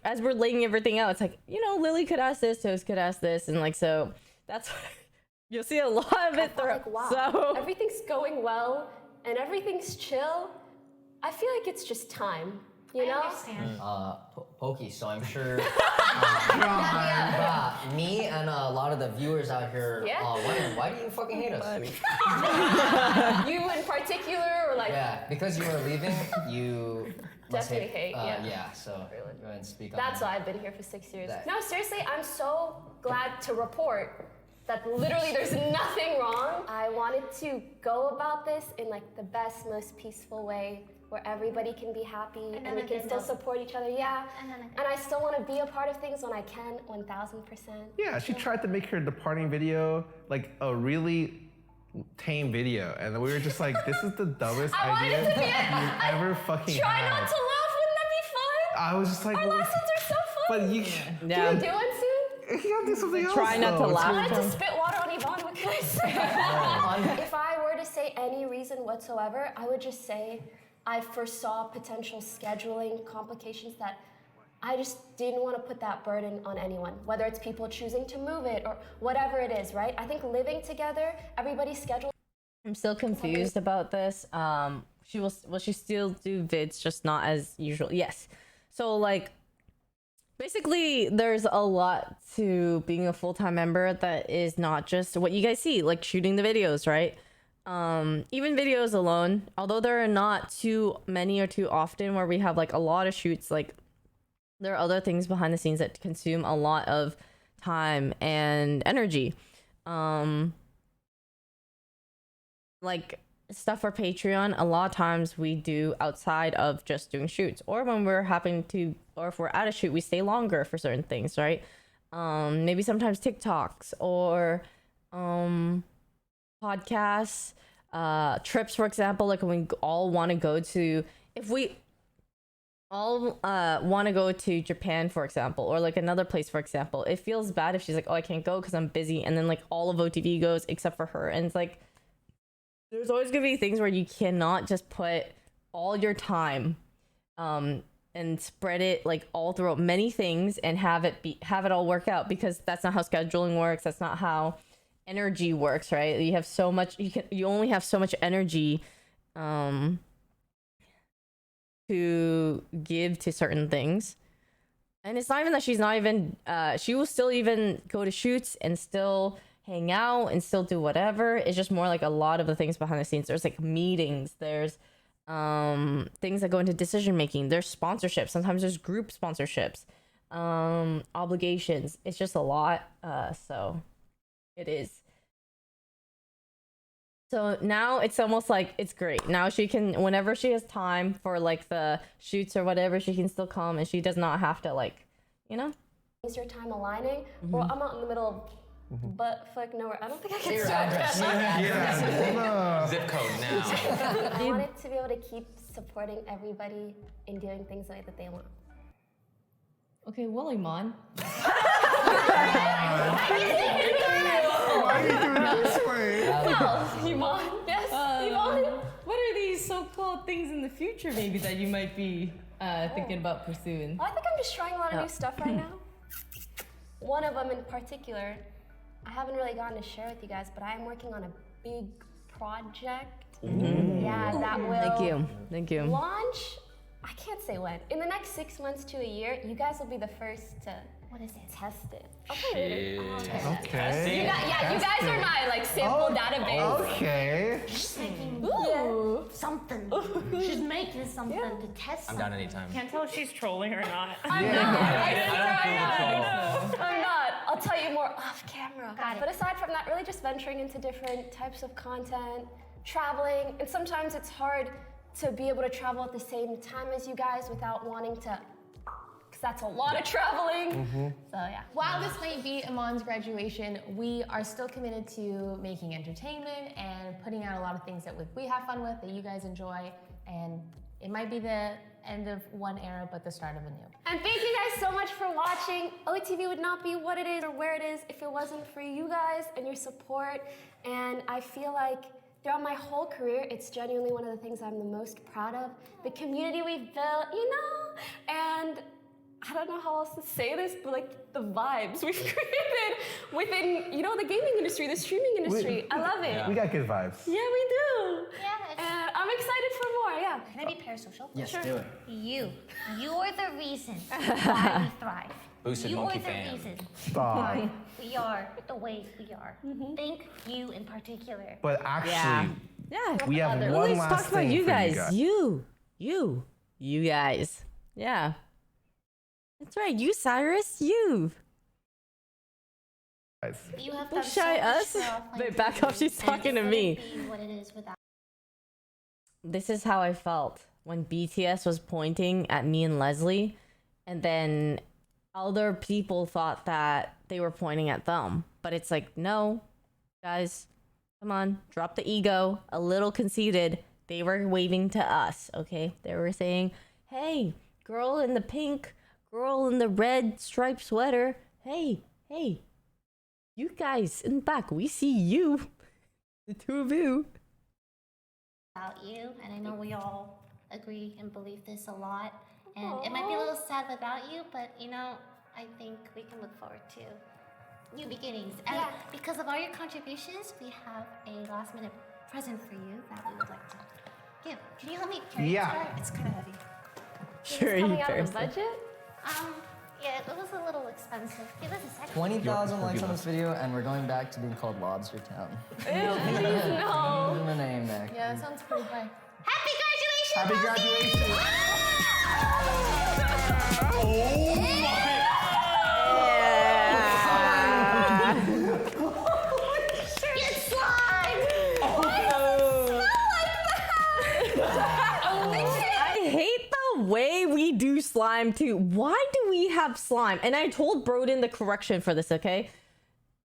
as we're laying everything out, it's like, you know, Lily could ask this, Toast could ask this, and like so. That's you'll see a lot of it throughout. Like, wow, So everything's going well and everything's chill. I feel like it's just time, you know? Pokey, so I'm sure me and a lot of the viewers out here wondering, why do you fucking hate us? You in particular, or like? Yeah, because you are leaving, you must Definitely hate, so go ahead and speak on That's that. why I've been here for 6 years. No, seriously, I'm so glad to report that literally there's nothing wrong. I wanted to go about this in like the best, most peaceful way where everybody can be happy and we can still support each other. Yeah, and I still want to be a part of things when I can, 1000%. Yeah, she tried to make her departing video like a really tame video, and we were just like, this is the dumbest idea you've ever fucking Try had. not to laugh, wouldn't that be fun? I was just like, our last ones are so fun. But you, Can we do one soon? You gotta do something else. Try not to laugh. I wanted to spit water on Yvonne, what can I say? If I were to say any reason whatsoever, I would just say I foresaw potential scheduling complications that I just didn't want to put that burden on anyone, whether it's people choosing to move it or whatever it is, right? I think living together, everybody's schedule. I'm still confused about this. Will she still do vids, just not as usual? Yes. So like, basically, there's a lot to being a full-time member that is not just what you guys see, like shooting the videos, right? Even videos alone, although there are not too many or too often where we have like a lot of shoots, like there are other things behind the scenes that consume a lot of time and energy. Like stuff for Patreon, a lot of times we do outside of just doing shoots, or when we're having to, or if we're at a shoot, we stay longer for certain things, right? Maybe sometimes TikToks or podcasts, trips, for example, like when we all want to go to, if we all want to go to Japan, for example, or like another place, for example, it feels bad if she's like, oh, I can't go because I'm busy, and then like all of OTV goes except for her, and it's like, there's always gonna be things where you cannot just put all your time and spread it like all throughout many things and have it all work out, because that's not how scheduling works. That's not how energy works, right? You have so much, you only have so much energy to give to certain things. And it's not even that she's not even she will still even go to shoots and still hang out and still do whatever. It's just more like a lot of the things behind the scenes. There's like meetings, there's things that go into decision making, there's sponsorships, sometimes there's group sponsorships, obligations. It's just a lot. So it is. So now it's almost like it's great. Now she can, whenever she has time for like the shoots or whatever, she can still come and she does not have to, like, you know? Is your time aligning? Well, I'm out in the middle of but fuck nowhere. I don't think I can Your start address. that. Zip code now. I wanted to be able to keep supporting everybody in doing things the way that they want. Okay, well, Iman. Why are you doing it this way? Iman, yes, Iman. What are these so-called things in the future, maybe, that you might be thinking about pursuing? I think I'm just trying a lot of new stuff right now. One of them in particular, I haven't really gotten to share with you guys, but I am working on a big project. Yeah, that will Thank you. launch. I can't say when. In the next 6 months to a year, you guys will be the first to test it. Okay. Okay. You guys are my like sample database. Okay. She's making something. She's making something to test I'm something. down anytime. Can't tell if she's trolling or not. I'm not. I'll tell you more off camera. Got it. But aside from that, really just venturing into different types of content, traveling, and sometimes it's hard to be able to travel at the same time as you guys without wanting to, because that's a lot of traveling. So yeah. While this might be Iman's graduation, we are still committed to making entertainment and putting out a lot of things that we have fun with, that you guys enjoy, and it might be the end of one era, but the start of a new. And thank you guys so much for watching. OTV would not be what it is or where it is if it wasn't for you guys and your support. And I feel like throughout my whole career, it's genuinely one of the things I'm the most proud of. The community we've built, you know? And I don't know how else to say this, but like the vibes we've created within, you know, the gaming industry, the streaming industry. I love it. We got good vibes. Yeah, we do. Yeah, And I'm excited for more, yeah. Can I be parasocial? Yes, Sure. do it. You're the reason why we thrive. Boosted You monkey are the fan. reason Stop. why we are the way we are. Thank you in particular. But actually, Yeah. we have Let's one last talk about thing you for guys. You guys. Yeah. That's right. You, Cyrus. You. You have Don't done shy so much us. for offline Wait, back TV, off. She's and talking it to me. wouldn't be what it is without. This is how I felt when BTS was pointing at me and Leslie, and then other people thought that they were pointing at them. But it's like, no, guys, come on, drop the ego. A little conceited. They were waving to us, okay? They were saying, hey, girl in the pink, girl in the red striped sweater. Hey, you guys in the back, we see you. The two of you. About you, and I know we all agree and believe this a lot. And it might be a little sad without you, but you know, I think we can look forward to new beginnings. And because of all your contributions, we have a last minute present for you that we would like to give. Can you help me carry Yeah. this card? It's kind of heavy. Sure, Coming you out of first. the budget? Yeah, it was a little expensive. Give us a second. 20,000 likes on this video, and we're going back to being called Lobster Town. No. Using the name back. Yeah, that sounds pretty high. Happy graduation! Happy Poppy! graduation! Oh my! Get slime! I hate the way we do slime too. Why do we have slime? And I told Broden the correction for this, okay?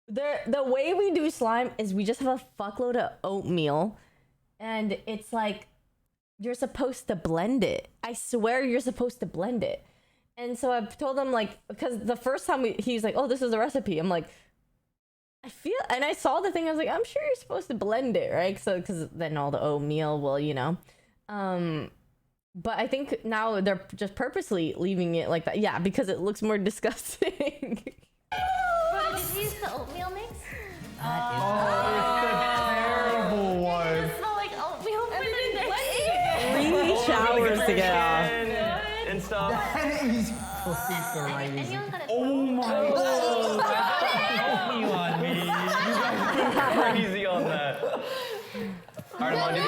The way we do slime is we just have a fuckload of oatmeal, and it's like you're supposed to blend it. I swear you're supposed to blend it. And so I've told him, like, because the first time he's like, oh, this is a recipe. I'm like, I feel, and I saw the thing, I was like, I'm sure you're supposed to blend it, right? So, because then all the oatmeal will, you know. But I think now they're just purposely leaving it like that. Yeah, because it looks more disgusting. Bro, did you use the oatmeal mix? Terrible one. It smell like oatmeal Three showers to get off. And stuff. That is fucking crazy. Anyone got a Oh my god. Help me on me. You guys are crazy on that. All right, I'm on to the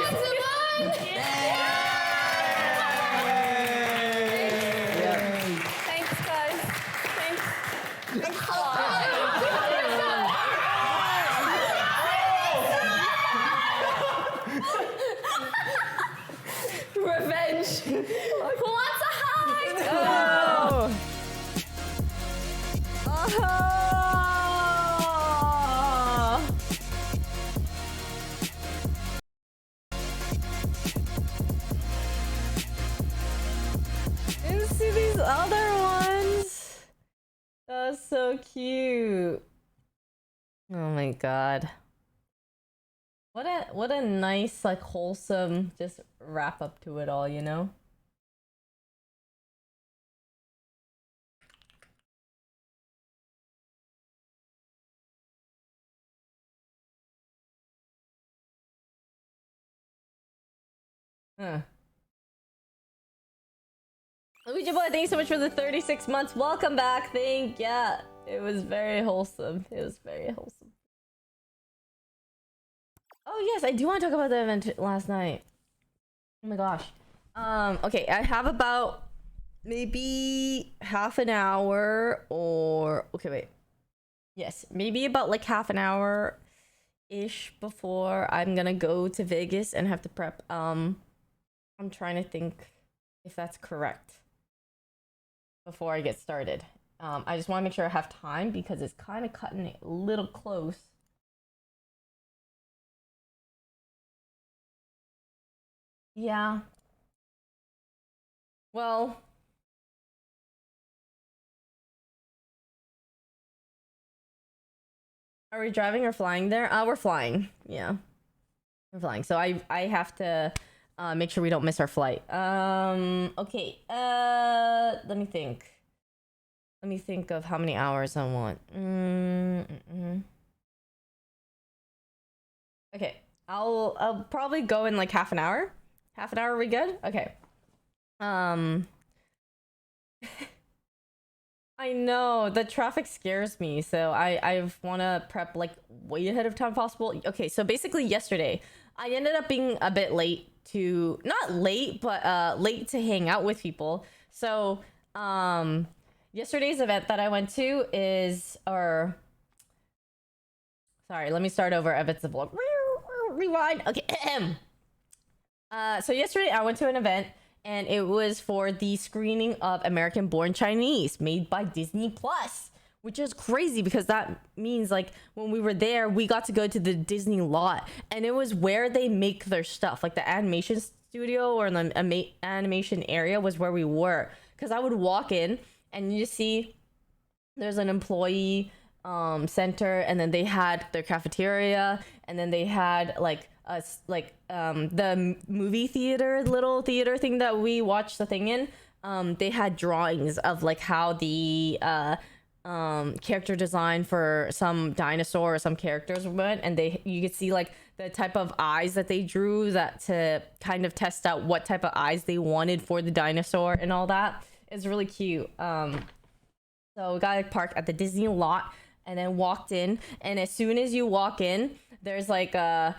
Thanks, guys. Thanks. Revenge. Who wants a hug? Oh. Oh. And see these other ones. That's so cute. Oh my god. What a nice, like, wholesome just wrap up to it all, you know? Huh. Luigi Boy, thank you so much for the 36 months. Welcome back. Yeah. It was very wholesome. It was very wholesome. Oh yes, I do want to talk about the event last night. Oh my gosh. Okay, I have about maybe half an hour or okay, wait. Yes, maybe about like half an hour ish before I'm gonna go to Vegas and have to prep. I'm trying to think if that's correct before I get started. I just want to make sure I have time because it's kind of cutting it a little close. Yeah. Well, are we driving or flying there? We're flying. Yeah. We're flying. So I have to make sure we don't miss our flight. Okay. Let me think. Let me think of how many hours I want. Okay, I'll probably go in like half an hour. Half an hour, are we good? Okay. I know the traffic scares me, so I want to prep like way ahead of time possible. Okay, so basically yesterday I ended up being a bit late to, not late, but late to hang out with people. So yesterday's event that I went to is, or sorry, let me start over. It's a vlog. Rewind. Okay. So yesterday I went to an event, and it was for the screening of American Born Chinese, made by Disney Plus, which is crazy because that means like when we were there, we got to go to the Disney lot, and it was where they make their stuff. Like the animation studio or the animation area was where we were. Because I would walk in and you just see there's an employee center, and then they had their cafeteria, and then they had like the movie theater, little theater thing that we watched the thing in. They had drawings of like how the character design for some dinosaur or some characters went, and you could see like the type of eyes that they drew, that to kind of test out what type of eyes they wanted for the dinosaur and all that. It's really cute. So we got like parked at the Disney lot and then walked in, and as soon as you walk in, there's like there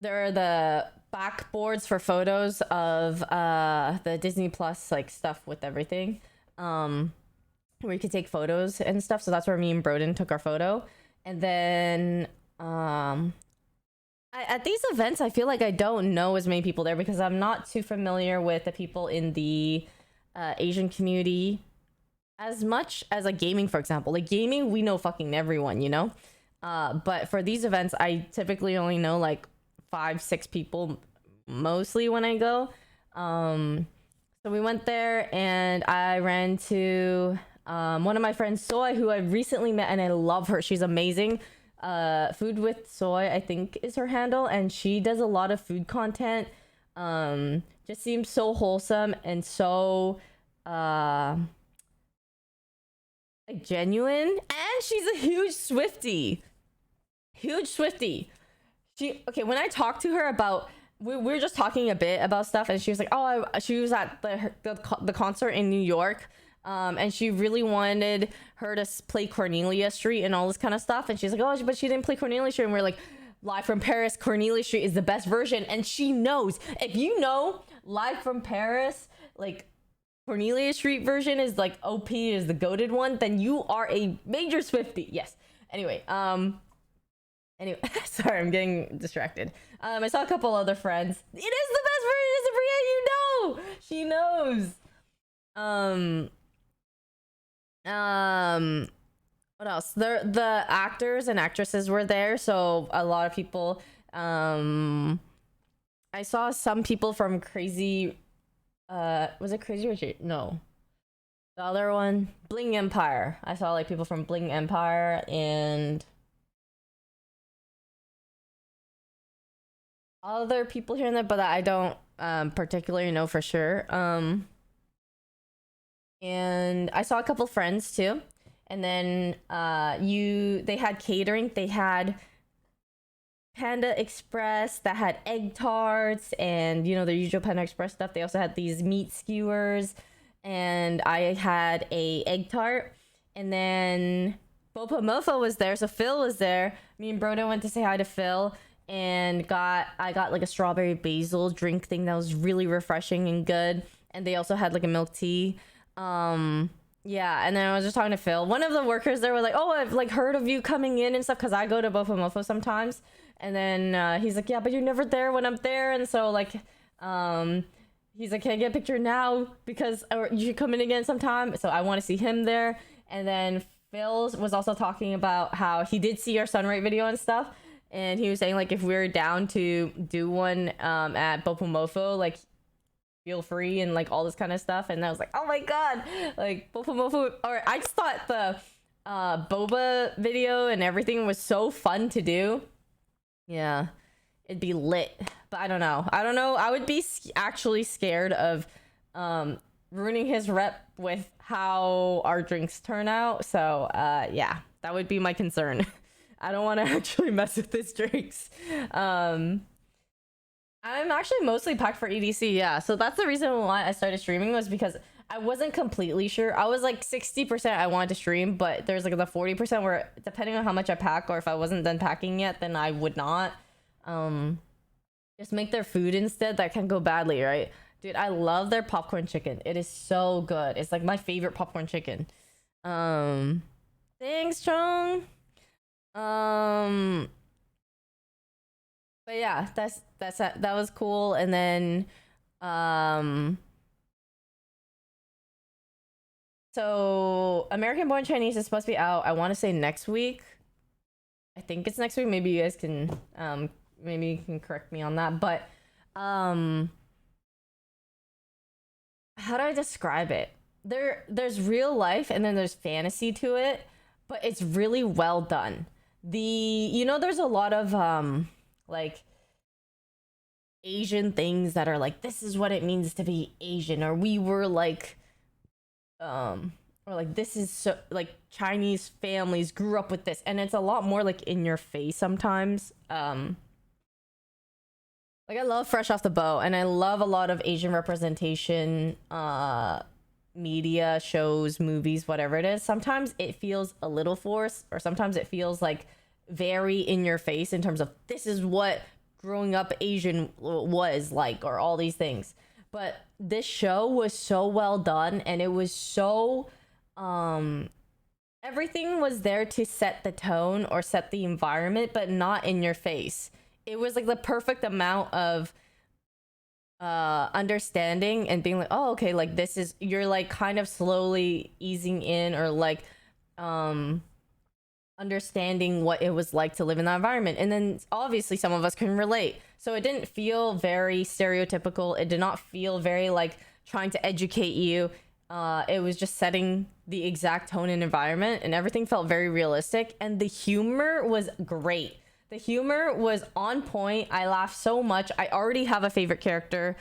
are the backboards for photos of the Disney Plus like stuff with everything, where you could take photos and stuff. So that's where me and Broden took our photo. And then at these events, I feel like I don't know as many people there because I'm not too familiar with the people in the Asian community as much as like gaming, for example. Like gaming, we know fucking everyone, you know? But for these events, I typically only know like 5-6 people mostly when I go. So we went there, and I ran to one of my friends, Soy, who I recently met, and I love her. She's amazing. Food with Soy, I think, is her handle, and she does a lot of food content. Just seems so wholesome and so like genuine, and she's a huge Swiftie. Okay, when I talked to her about, we were just talking a bit about stuff, and she was like, oh, she was at the concert in New York, and she really wanted her to play Cornelia Street and all this kind of stuff, and she's like, oh, but she didn't play Cornelia Street, and we're like, Live from Paris, Cornelia Street is the best version, and she knows. If you know Live from Paris, like Cornelia Street version is like OP, is the goated one, then you are a major Swiftie. Yes. Anyway, sorry, I'm getting distracted. I saw a couple other friends. It is the best version, Sabria, you know. She knows. What else? The actors and actresses were there, so a lot of people. I saw some people from Crazy. Was it Crazy Rich? No. The other one, Bling Empire. I saw like people from Bling Empire and other people here and there, but I don't particularly know for sure. And I saw a couple friends too. And then they had catering. They had Panda Express that had egg tarts and, you know, their usual Panda Express stuff. They also had these meat skewers, and I had a egg tart. And then Bopa Mofo was there, so Phil was there. Me and Broden went to say hi to Phil, and I got like a strawberry basil drink thing that was really refreshing and good. And they also had like a milk tea. Yeah, and then I was just talking to Phil. One of the workers there was like, oh, I've like heard of you coming in and stuff, because I go to Bofa Mofo sometimes. And then he's like, yeah, but you're never there when I'm there. And so like he's like, can I get a picture now, because or you should come in again sometime. So I want to see him there. And then Phil was also talking about how he did see our Sunrate video and stuff, and he was saying like if we were down to do one at Bopa Mofo, like feel free and like all this kind of stuff. And I was like, oh my god, like Boba Mofo, or I just thought the boba video and everything was so fun to do. Yeah, it'd be lit, but I don't know, I would be actually scared of ruining his rep with how our drinks turn out. So yeah, that would be my concern. I don't want to actually mess with his drinks. I'm actually mostly packed for EDC, yeah. So that's the reason why I started streaming, was because I wasn't completely sure. I was like 60% I wanted to stream, but there's like the 40% where depending on how much I pack, or if I wasn't done packing yet, then I would not. Just make their food instead. That can go badly, right? Dude, I love their popcorn chicken. It is so good. It's like my favorite popcorn chicken. Thanks, Chong. But yeah, that was cool. And then so American Born Chinese is supposed to be out, I want to say next week. I think it's next week. Maybe you guys can maybe you can correct me on that. But how do I describe it? There's real life and then there's fantasy to it, but it's really well done. There's a lot of like Asian things that are like, this is what it means to be Asian, or we were like or like, this is so like Chinese families grew up with this, and it's a lot more like in your face sometimes. Like, I love Fresh Off the Boat, and I love a lot of Asian representation, media, shows, movies, whatever it is. Sometimes it feels a little forced, or sometimes it feels like very in your face in terms of this is what growing up Asian was like, or all these things. But this show was so well done, and it was so everything was there to set the tone or set the environment, but not in your face. It was like the perfect amount of understanding and being like, oh, okay, like this is, you're like kind of slowly easing in, or like understanding what it was like to live in that environment. And then obviously some of us can relate. So it didn't feel very stereotypical. It did not feel very like trying to educate you. It was just setting the exact tone and environment, and everything felt very realistic. And the humor was great. The humor was on point. I laughed so much. I already have a favorite character,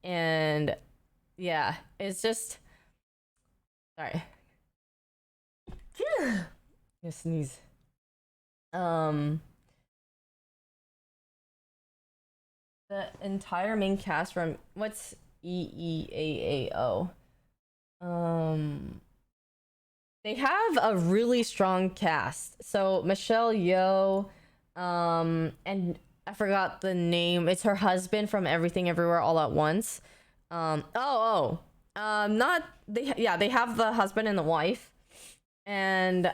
and yeah, it's just, sorry. You sneeze. The entire main cast from, what's EEAAO? They have a really strong cast. So Michelle Yeoh, and I forgot the name. It's her husband from Everything Everywhere All at Once. Not they. Yeah, they have the husband and the wife, and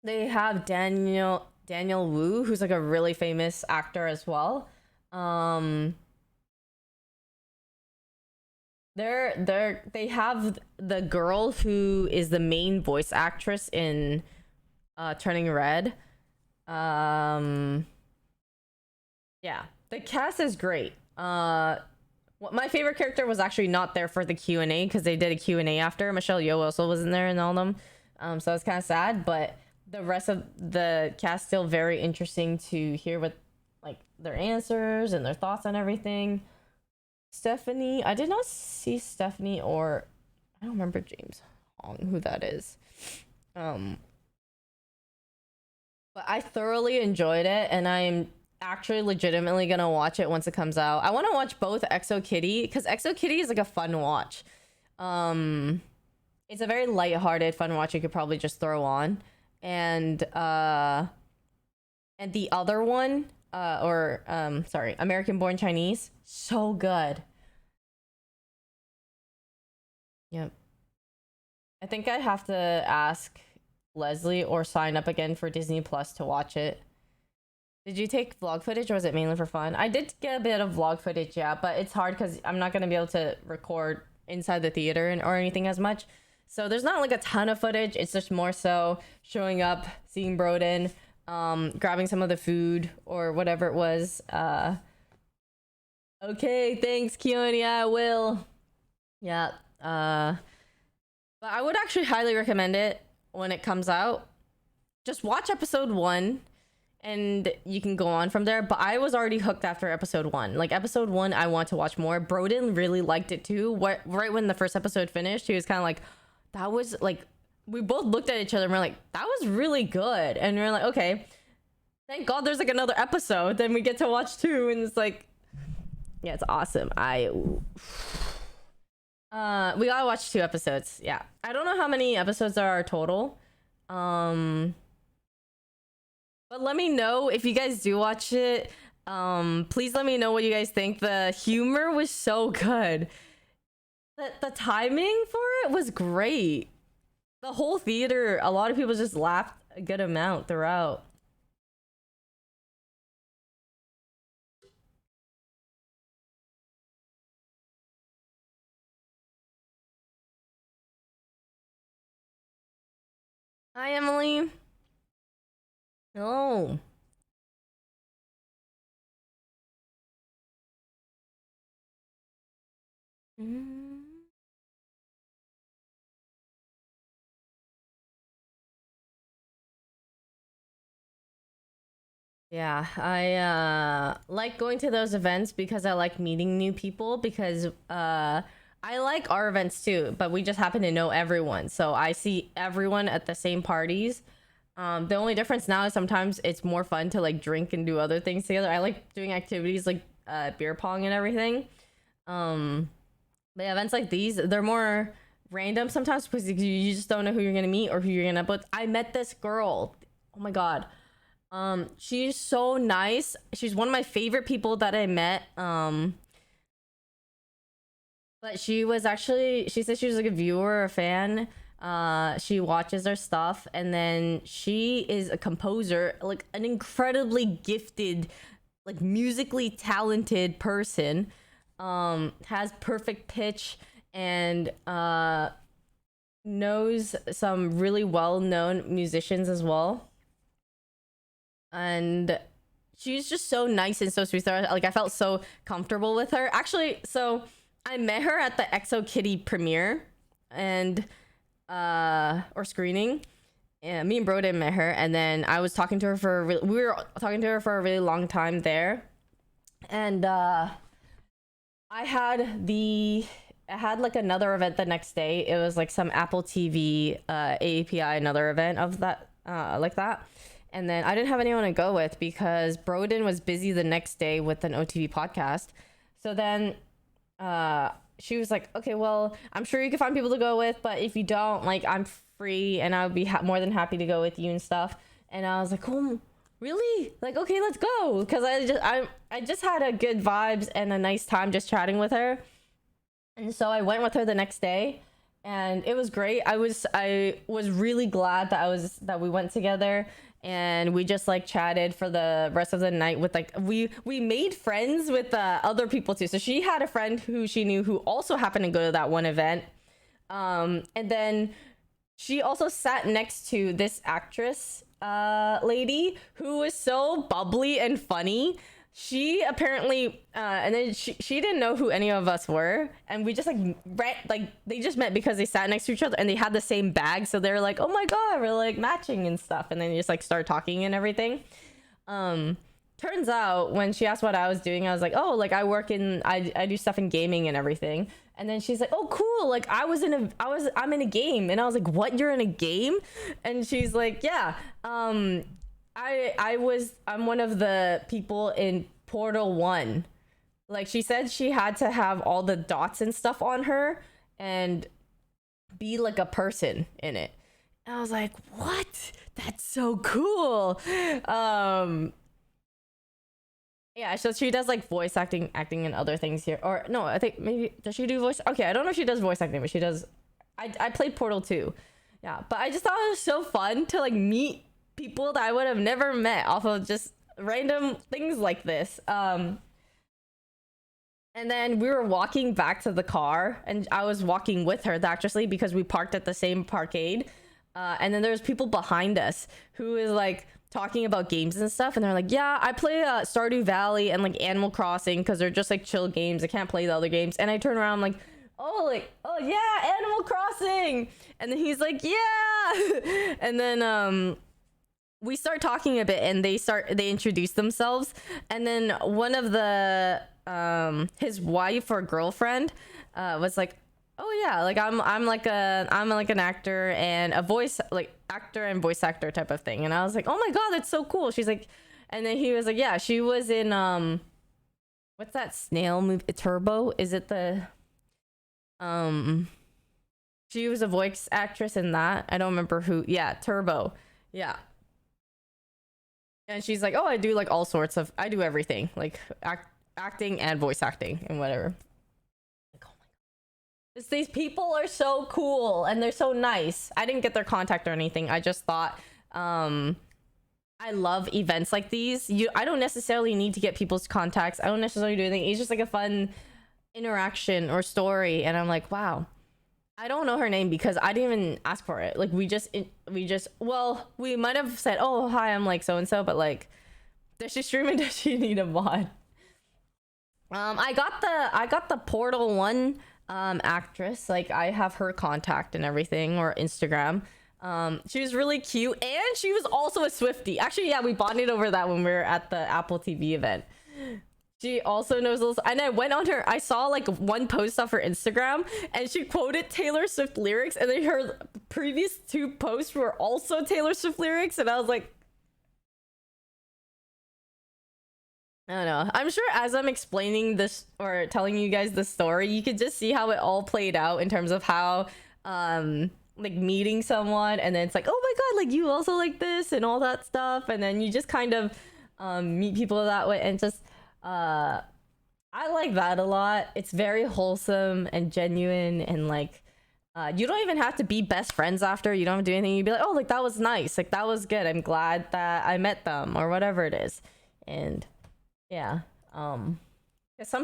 they have Daniel Wu, who's like a really famous actor as well. They have the girl who is the main voice actress in Turning Red. Yeah, the cast is great. My favorite character was actually not there for the Q&A, because they did a Q&A after. Michelle Yeoh also wasn't there in all of them, so it's kind of sad. But the rest of the cast still very interesting to hear what like their answers and their thoughts on everything. Stephanie, I did not see Stephanie, or I don't remember James Hong, who that is. But I thoroughly enjoyed it, and I'm actually legitimately gonna watch it once it comes out. I want to watch both Exo Kitty, because Exo Kitty is like a fun watch. It's a very lighthearted fun watch you could probably just throw on. And the other one, American Born Chinese, so good. Yep. I think I have to ask Leslie or sign up again for Disney Plus to watch it. Did you take vlog footage, or was it mainly for fun? I did get a bit of vlog footage, yeah, but it's hard because I'm not going to be able to record inside the theater or anything as much. So there's not like a ton of footage. It's just more so showing up, seeing Broden, grabbing some of the food or whatever it was. Okay, thanks, Keone. Yeah, I will. Yeah. But I would actually highly recommend it when it comes out. Just watch episode 1 and you can go on from there. But I was already hooked after episode 1. Like episode 1, I want to watch more. Broden really liked it too. Right when the first episode finished, he was kind of like, that was like, we both looked at each other and we're like, that was really good. And we're like, okay, thank God there's like another episode. Then we get to watch 2, and it's like, yeah, it's awesome. We gotta watch 2 episodes. Yeah, I don't know how many episodes there are total. But let me know if you guys do watch it. Please let me know what you guys think. The humor was so good. The timing for it was great. The whole theater, a lot of people just laughed a good amount throughout. Hi, Emily. Hello. Yeah, I like going to those events because I like meeting new people, because I like our events too, but we just happen to know everyone. So I see everyone at the same parties. The only difference now is sometimes it's more fun to like drink and do other things together. I like doing activities like beer pong and everything. But yeah, events like these, they're more random sometimes because you just don't know who you're gonna meet or who you're gonna end up with. I met this girl. Oh my God. She's so nice. She's one of my favorite people that I met. But she said she was like a viewer, a fan. She watches our stuff, and then she is a composer, like an incredibly gifted, like musically talented person. Has perfect pitch and knows some really well-known musicians as well. And she's just so nice and so sweet. Like I felt so comfortable with her. Actually, so I met her at the EXO Kitty premiere and or screening. Yeah, me and Broden met her, and then I was talking to her we were talking to her for a really long time there. And I had like another event the next day. It was like some Apple TV AAPI, another event of that like that. And then I didn't have anyone to go with because Broden was busy the next day with an OTV podcast. So then she was like, okay, well, I'm sure you can find people to go with, but if you don't, like, I'm free and I would be more than happy to go with you and stuff. And I was like, oh, really? Like, okay, let's go. Because I just had a good vibes and a nice time just chatting with her. And so I went with her the next day, and it was great. I was really glad that we went together. And we just like chatted for the rest of the night with like, we made friends with other people too. So she had a friend who she knew who also happened to go to that one event. And then she also sat next to this actress lady who was so bubbly and funny. She apparently and then she didn't know who any of us were, and we just like they just met because they sat next to each other and they had the same bag, so they were like, oh my God, we're like matching and stuff, and then they just like start talking and everything. Turns out when she asked what I was doing, I was like, oh, like I do stuff in gaming and everything. And then she's like, oh cool, like I'm in a game. And I was like, what, you're in a game? And she's like, yeah, I'm one of the people in Portal 1. Like she said she had to have all the dots and stuff on her and be like a person in it. And I was like, what? That's so cool. Yeah, so she does like voice acting and other things here. Or no, I think maybe, does she do voice? Okay, I don't know if she does voice acting, but she does. I played Portal 2. Yeah, but I just thought it was so fun to like meet people that I would have never met off of just random things like this. And then we were walking back to the car, and I was walking with her, the actress lady, because we parked at the same parkade. And then there's people behind us who is like talking about games and stuff, and they're like, yeah, I play Stardew Valley and like Animal Crossing because they're just like chill games. I can't play the other games. And I turn around, I'm like, oh yeah, Animal Crossing. And then he's like, yeah. And then we start talking a bit, and they introduce themselves, and then one of the his wife or girlfriend was like, oh yeah, like I'm like an actor and a voice, like actor and voice actor type of thing. And I was like, oh my god, that's so cool. She's like, and then he was like, yeah, she was in what's that snail movie, Turbo? Is it the she was a voice actress in that. I don't remember who. Yeah, Turbo. Yeah. And she's like, oh, I do like all sorts of, I do everything, like acting and voice acting and whatever. Like, oh my god, these people are so cool and they're so nice. I didn't get their contact or anything. I just thought, I love events like these. I don't necessarily need to get people's contacts. I don't necessarily do anything. It's just like a fun interaction or story. And I'm like, wow. I don't know her name because I didn't even ask for it. Like we might have said, oh hi, I'm like so and so, but like, does she stream and does she need a mod? I got the Portal 1 actress. Like I have her contact and everything, or Instagram. She was really cute, and she was also a Swiftie. Actually, yeah, we bonded over that when we were at the Apple TV event. She also knows a little, and I went on her, I saw like one post off her Instagram, and she quoted Taylor Swift lyrics, and then her previous 2 posts were also Taylor Swift lyrics, and I was like, I don't know. I'm sure as I'm explaining this or telling you guys the story, you could just see how it all played out in terms of how like meeting someone, and then it's like, oh my god, like you also like this and all that stuff, and then you just kind of meet people that way, and just I like that a lot. It's very wholesome and genuine, and like you don't even have to be best friends after. You don't have to do anything. You'd be like, oh, like that was nice, like that was good, I'm glad that I met them, or whatever it is. And yeah, some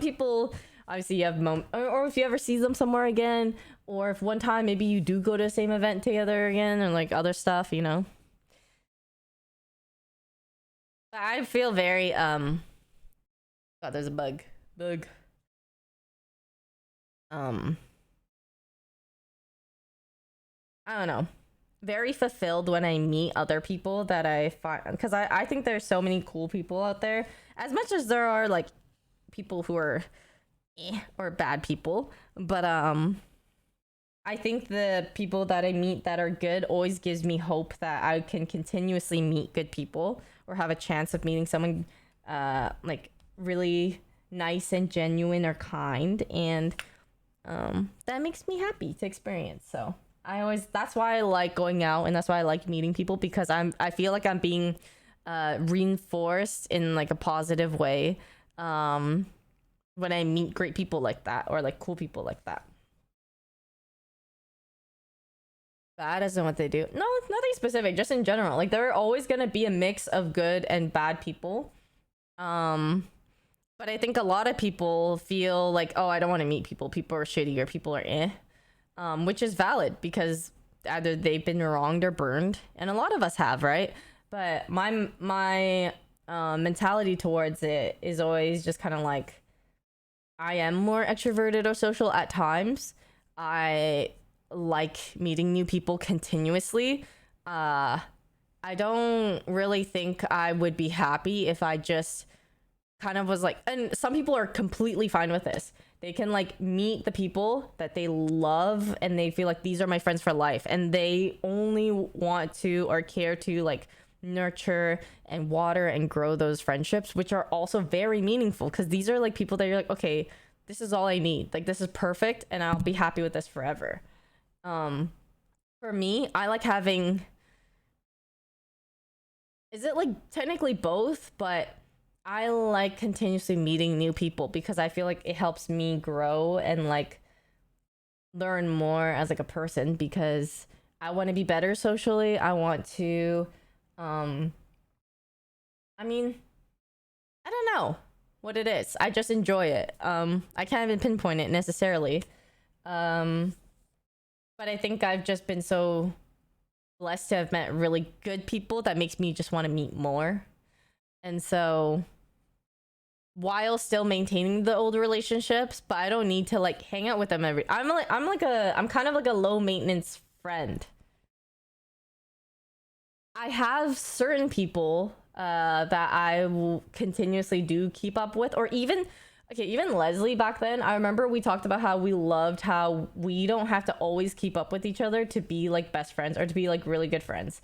people obviously you have or if you ever see them somewhere again, or if one time maybe you do go to the same event together again, or like other stuff, you know. I feel very God, there's a bug. I don't know. Very fulfilled when I meet other people that I find, because I think there's so many cool people out there. As much as there are like people who are or bad people, but I think the people that I meet that are good always gives me hope that I can continuously meet good people, or have a chance of meeting someone like really nice and genuine or kind, and that makes me happy to experience. So that's why I like going out, and that's why I like meeting people, because I feel like I'm being reinforced in like a positive way when I meet great people like that, or like cool people like that. Bad isn't what they do. No, nothing specific, just in general. Like there are always gonna be a mix of good and bad people. But I think a lot of people feel like, oh, I don't want to meet people. People are shitty, or people are which is valid, because either they've been wronged or burned, and a lot of us have, right? But my mentality towards it is always just kind of like, I am more extroverted or social at times. I like meeting new people continuously. I don't really think I would be happy if I just kind of was like, and some people are completely fine with this. They can like meet the people that they love, and they feel like these are my friends for life, and they only want to or care to like nurture and water and grow those friendships, which are also very meaningful, because these are like people that you're like, okay, this is all I need, like this is perfect, and I'll be happy with this forever. For me, I like having, is it like technically both, but I like continuously meeting new people, because I feel like it helps me grow and like learn more as like a person, because I want to be better socially. I want to I mean, I don't know what it is. I just enjoy it. I can't even pinpoint it necessarily. But I think I've just been so blessed to have met really good people that makes me just want to meet more. And so while still maintaining the old relationships, but I don't need to like hang out with them I'm kind of like a low maintenance friend. I have certain people that I will continuously do keep up with, or even Leslie back then. I remember we talked about how we loved how we don't have to always keep up with each other to be like best friends or to be like really good friends.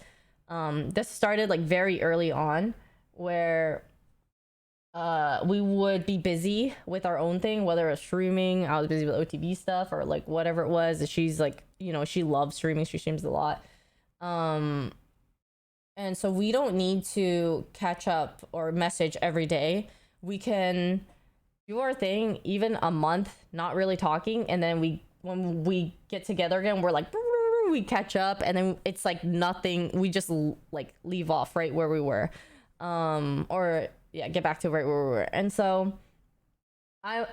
This started like very early on, where we would be busy with our own thing, whether it was streaming, I was busy with OTV stuff, or like whatever it was. She's like, you know, she loves streaming, she streams a lot. And so we don't need to catch up or message every day. We can do our thing even a month not really talking, and then when we get together again, we're like we catch up, and then it's like nothing, we just like leave off right where we were, or yeah, get back to right where we were. And so I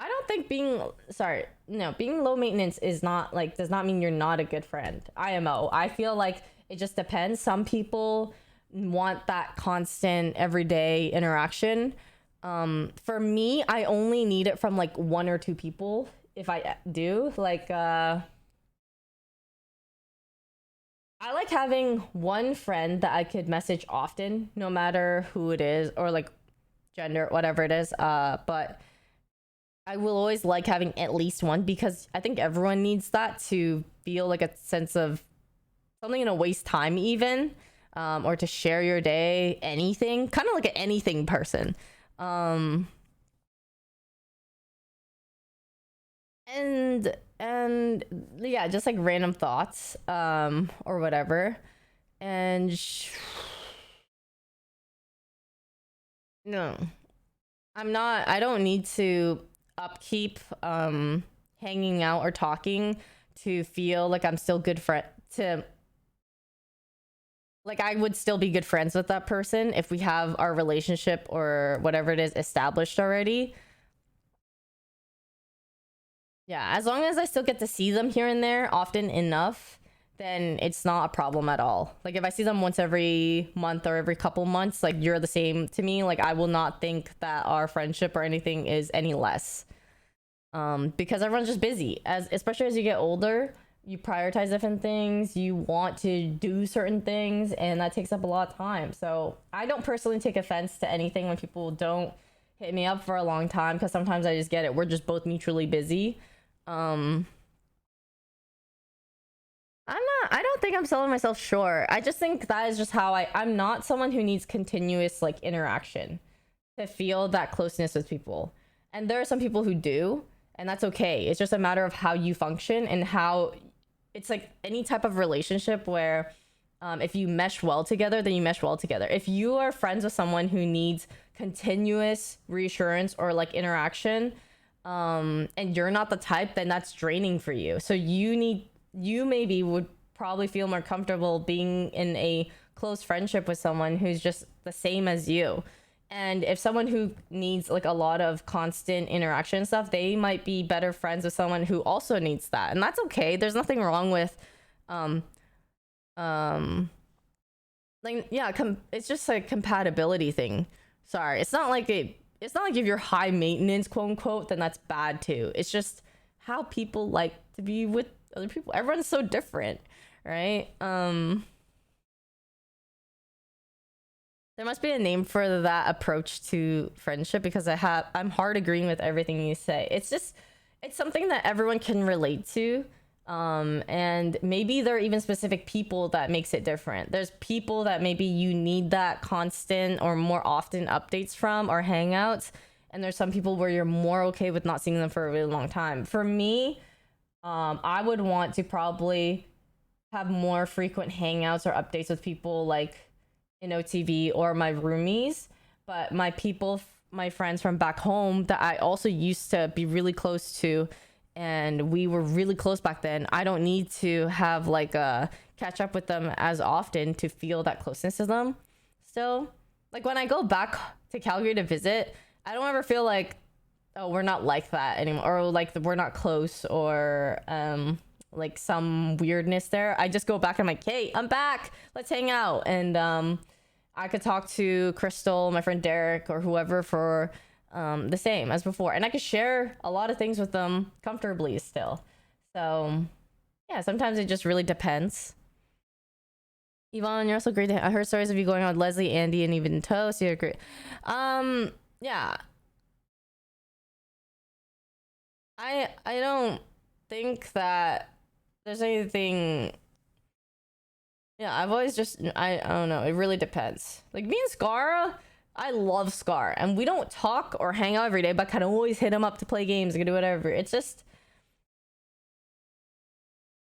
don't think being low maintenance is not like, does not mean you're not a good friend. IMO. I feel like it just depends. Some people want that constant everyday interaction. For me, I only need it from like 1 or 2 people. If I do, like, I like having one friend that I could message often, no matter who it is, or like gender, whatever it is. But I will always like having at least one, because I think everyone needs that to feel like a sense of something to waste time even, or to share your day, anything, kind of like an anything person. And yeah, just like random thoughts, or whatever. And no, I don't need to upkeep hanging out or talking to feel like I'm still good friend, to like I would still be good friends with that person if we have our relationship or whatever it is established already. Yeah, as long as I still get to see them here and there often enough, then it's not a problem at all. Like if I see them once every month or every couple months, like you're the same to me, like I will not think that our friendship or anything is any less. Because everyone's just busy. Especially as you get older, you prioritize different things, you want to do certain things, and that takes up a lot of time. So I don't personally take offense to anything when people don't hit me up for a long time, because sometimes I just get it. We're just both mutually busy. I don't think I'm selling myself short. I just think that is just how I'm not someone who needs continuous like interaction to feel that closeness with people. And there are some people who do, and that's okay. It's just a matter of how you function, and how it's like any type of relationship where if you mesh well together, then you mesh well together. If you are friends with someone who needs continuous reassurance or like interaction, and you're not the type, then that's draining for you. So you maybe would probably feel more comfortable being in a close friendship with someone who's just the same as you. And if someone who needs like a lot of constant interaction and stuff, they might be better friends with someone who also needs that. And that's okay. There's nothing wrong with like, yeah, it's just a compatibility thing. Sorry, it's not like if you're high maintenance, quote unquote, then that's bad too. It's just how people like to be with other people. Everyone's so different, right? There must be a name for that approach to friendship, because I'm hard agreeing with everything you say. It's something that everyone can relate to. And maybe there are even specific people that makes it different. There's people that maybe you need that constant or more often updates from or hangouts. And there's some people where you're more okay with not seeing them for a really long time. For me, I would want to probably have more frequent hangouts or updates with people like in OTV or my roomies. But my friends from back home that I also used to be really close to, and we were really close back then, I don't need to have like a catch up with them as often to feel that closeness to them still. Like when I go back to Calgary to visit, I don't ever feel like, oh, we're not like that anymore, or like we're not close, or like some weirdness there. I just go back and I'm like, hey, I'm back, let's hang out. And I could talk to Crystal, my friend Derek, or whoever for the same as before, and I could share a lot of things with them comfortably still. So yeah, sometimes it just really depends. Yvonne, you're also great. I heard stories of you going on with Leslie, Andy, and even Toast. You're great. Yeah. I don't think that there's anything. Yeah, I've always just I don't know. It really depends. Like me and Scar, I love Scar, and we don't talk or hang out every day, but kind of always hit him up to play games and do whatever. It's just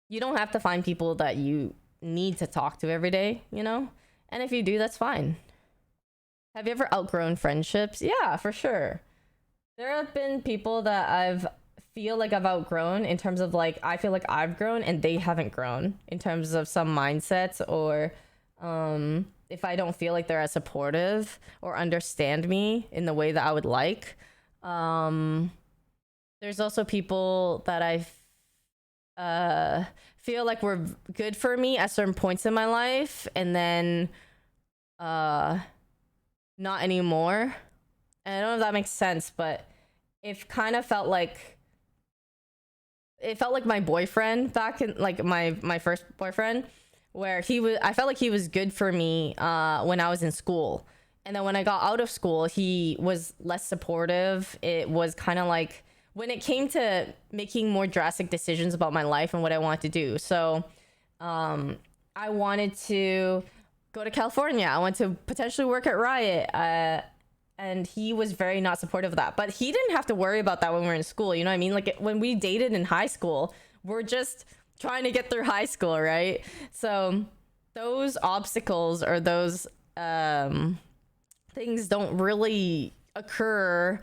you don't have to find people that you need to talk to every day, you know? And if you do, that's fine. Have you ever outgrown friendships? Yeah, for sure. There have been people that I've feel like I've outgrown in terms of like I feel like I've grown and they haven't grown in terms of some mindsets, or if I don't feel like they're as supportive or understand me in the way that I would like. There's also people that I feel like were good for me at certain points in my life and then not anymore. And I don't know if that makes sense, but it kind of felt like my boyfriend back in like my first boyfriend, where I felt like he was good for me when I was in school, and then when I got out of school he was less supportive. It was kind of like when it came to making more drastic decisions about my life and what I wanted to do. So I wanted to go to California. I wanted to potentially work at Riot, and he was very not supportive of that. But he didn't have to worry about that when we were in school. You know what I mean? Like when we dated in high school, we're just trying to get through high school, right? So those obstacles or those things don't really occur.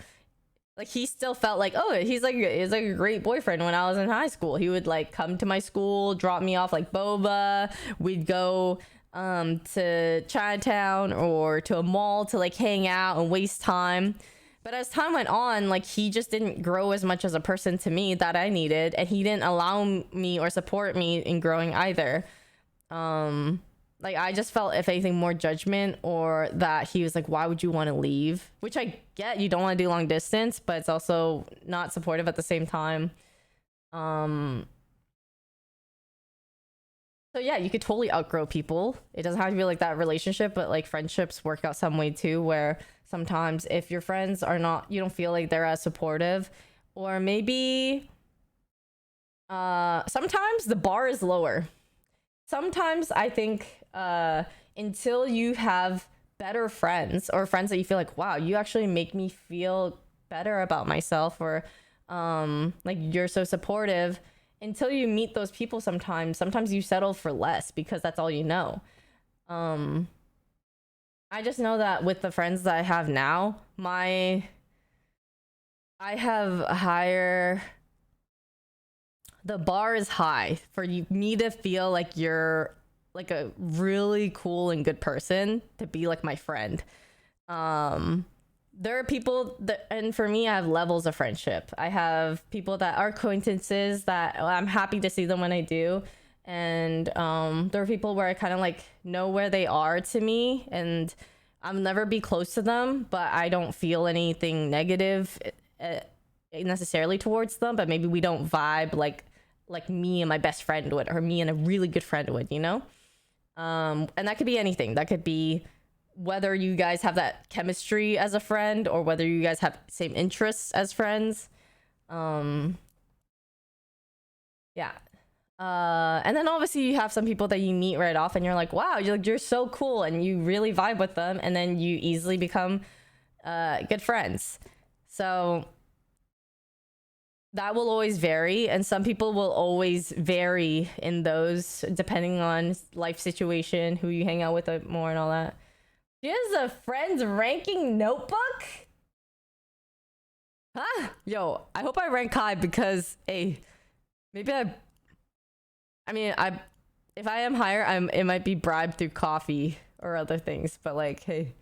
Like he still felt like, oh, he's like a great boyfriend when I was in high school. He would like come to my school, drop me off like boba. We'd go to Chinatown or to a mall to like hang out and waste time. But as time went on, like he just didn't grow as much as a person to me that I needed, and he didn't allow me or support me in growing either. Like I just felt, if anything, more judgment, or that he was like, why would you want to leave? Which I get, you don't want to do long distance, but it's also not supportive at the same time. So yeah, you could totally outgrow people. It doesn't have to be like that relationship, but like friendships work out some way too, where sometimes if your friends are not, you don't feel like they're as supportive, or maybe sometimes the bar is lower. Sometimes I think until you have better friends, or friends that you feel like, wow, you actually make me feel better about myself, or like you're so supportive, until you meet those people, sometimes you settle for less because that's all you know. I just know that with the friends that I have now, I have higher, the bar is high for me to feel like you're like a really cool and good person to be like my friend. There are people that, and for me, I have levels of friendship. I have people that are acquaintances that I'm happy to see them when I do. And there are people where I kind of like know where they are to me, and I'll never be close to them, but I don't feel anything negative necessarily towards them, but maybe we don't vibe like me and my best friend would, or me and a really good friend would, you know? And that could be anything. That could be whether you guys have that chemistry as a friend, or whether you guys have same interests as friends. Yeah. And then obviously you have some people that you meet right off and you're like, wow, you're so cool, and you really vibe with them, and then you easily become good friends. So that will always vary, and some people will always vary in those depending on life situation, who you hang out with more and all that. She has a friends ranking notebook? Huh? Yo, I hope I rank high, because hey, maybe if I am higher, it might be bribed through coffee or other things, but like, hey,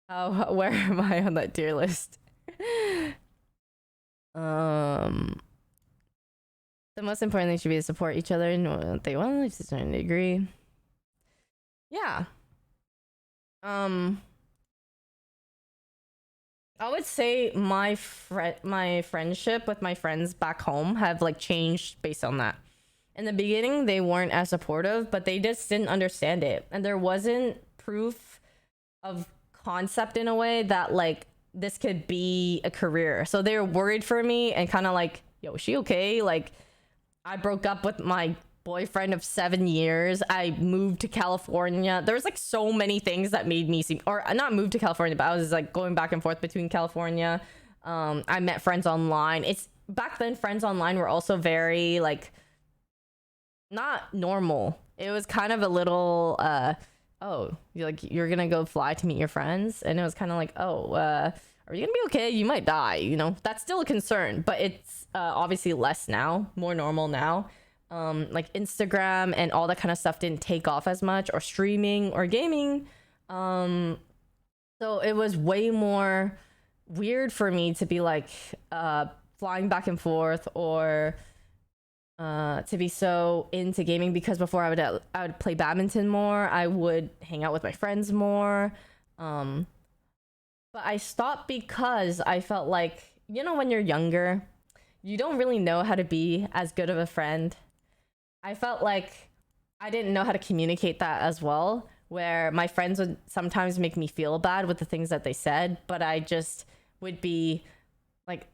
where am I on that tier list? The most important thing should be to support each other and what they want to a degree. Yeah. I would say my friendship with my friends back home have like changed based on that. In the beginning, they weren't as supportive, but they just didn't understand it. And there wasn't proof of concept in a way that like this could be a career. So they were worried for me and kind of like, yo, is she okay? Like, I broke up with my boyfriend of 7 years. I moved to California. There was like so many things that made me seem, or not moved to California, but I was like going back and forth between California. I met friends online. It's back then, friends online were also very like not normal. It was kind of a little oh, you're gonna go fly to meet your friends, and it was kind of like, oh, are you gonna be okay? You might die, you know. That's still a concern, but it's obviously less now, more normal now. Like Instagram and all that kind of stuff didn't take off as much, or streaming or gaming. So it was way more weird for me to be like flying back and forth, or to be so into gaming, because before I would play badminton more, I would hang out with my friends more. But I stopped because I felt like, you know, when you're younger, you don't really know how to be as good of a friend. I felt like I didn't know how to communicate that as well, where my friends would sometimes make me feel bad with the things that they said, but I just would be like,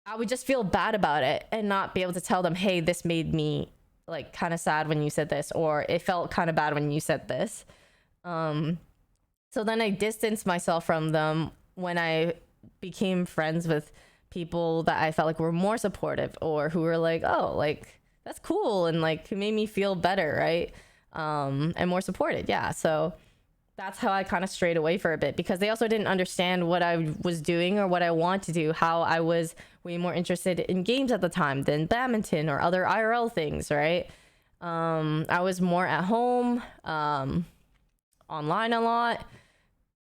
I would just feel bad about it and not be able to tell them, hey, this made me like kind of sad when you said this, or it felt kind of bad when you said this. So then I distanced myself from them when I became friends with people that I felt like were more supportive, or who were like, oh, like, that's cool, and like who made me feel better, right? And more supported. Yeah. So that's how I kind of strayed away for a bit, because they also didn't understand what I was doing or what I want to do, how I was way more interested in games at the time than badminton or other IRL things, right? I was more at home, online a lot.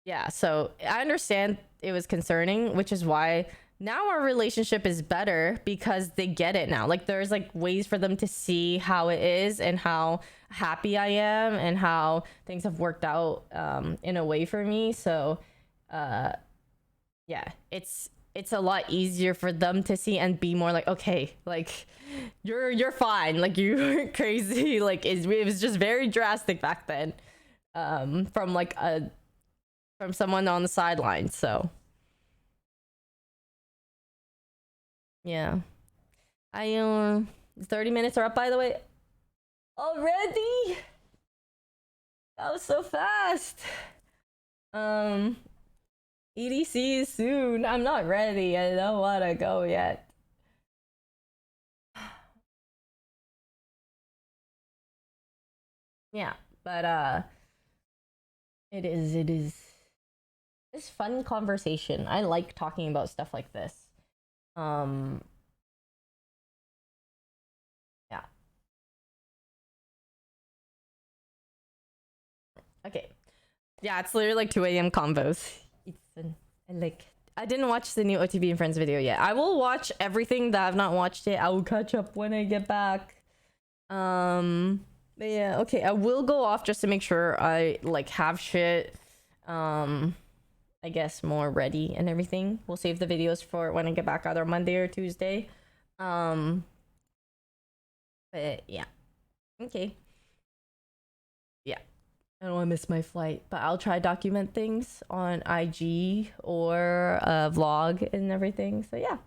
Yeah, so I understand it was concerning, which is why now our relationship is better, because they get it now. Like, there's like ways for them to see how it is and how happy I am and how things have worked out in a way for me. So yeah, it's a lot easier for them to see and be more like, okay, like you're fine, like you weren't crazy. Like it was just very drastic back then, from like from someone on the sidelines. So yeah, 30 minutes are up, by the way. Already? That was so fast. EDC is soon. I'm not ready. I don't want to go yet. Yeah, but it's fun conversation. I like talking about stuff like this. Yeah. Okay. Yeah, it's literally like 2 a.m. combos. I didn't watch the new OTB and Friends video yet. I will watch everything that I've not watched yet. I will catch up when I get back. But yeah, okay. I will go off just to make sure I like have shit, I guess, more ready and everything. We'll save the videos for when I get back, either Monday or Tuesday. But yeah. Okay. Yeah. I don't want to miss my flight, but I'll try to document things on IG or vlog and everything. So yeah.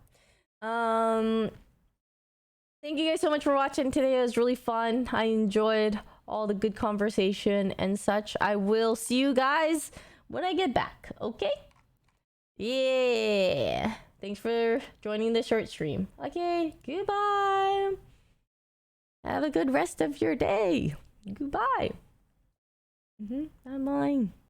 Thank you guys so much for watching today. It was really fun. I enjoyed all the good conversation and such. I will see you guys when I get back. Okay? Yeah. Thanks for joining the short stream. Okay. Goodbye. Have a good rest of your day. Goodbye. I'm lying.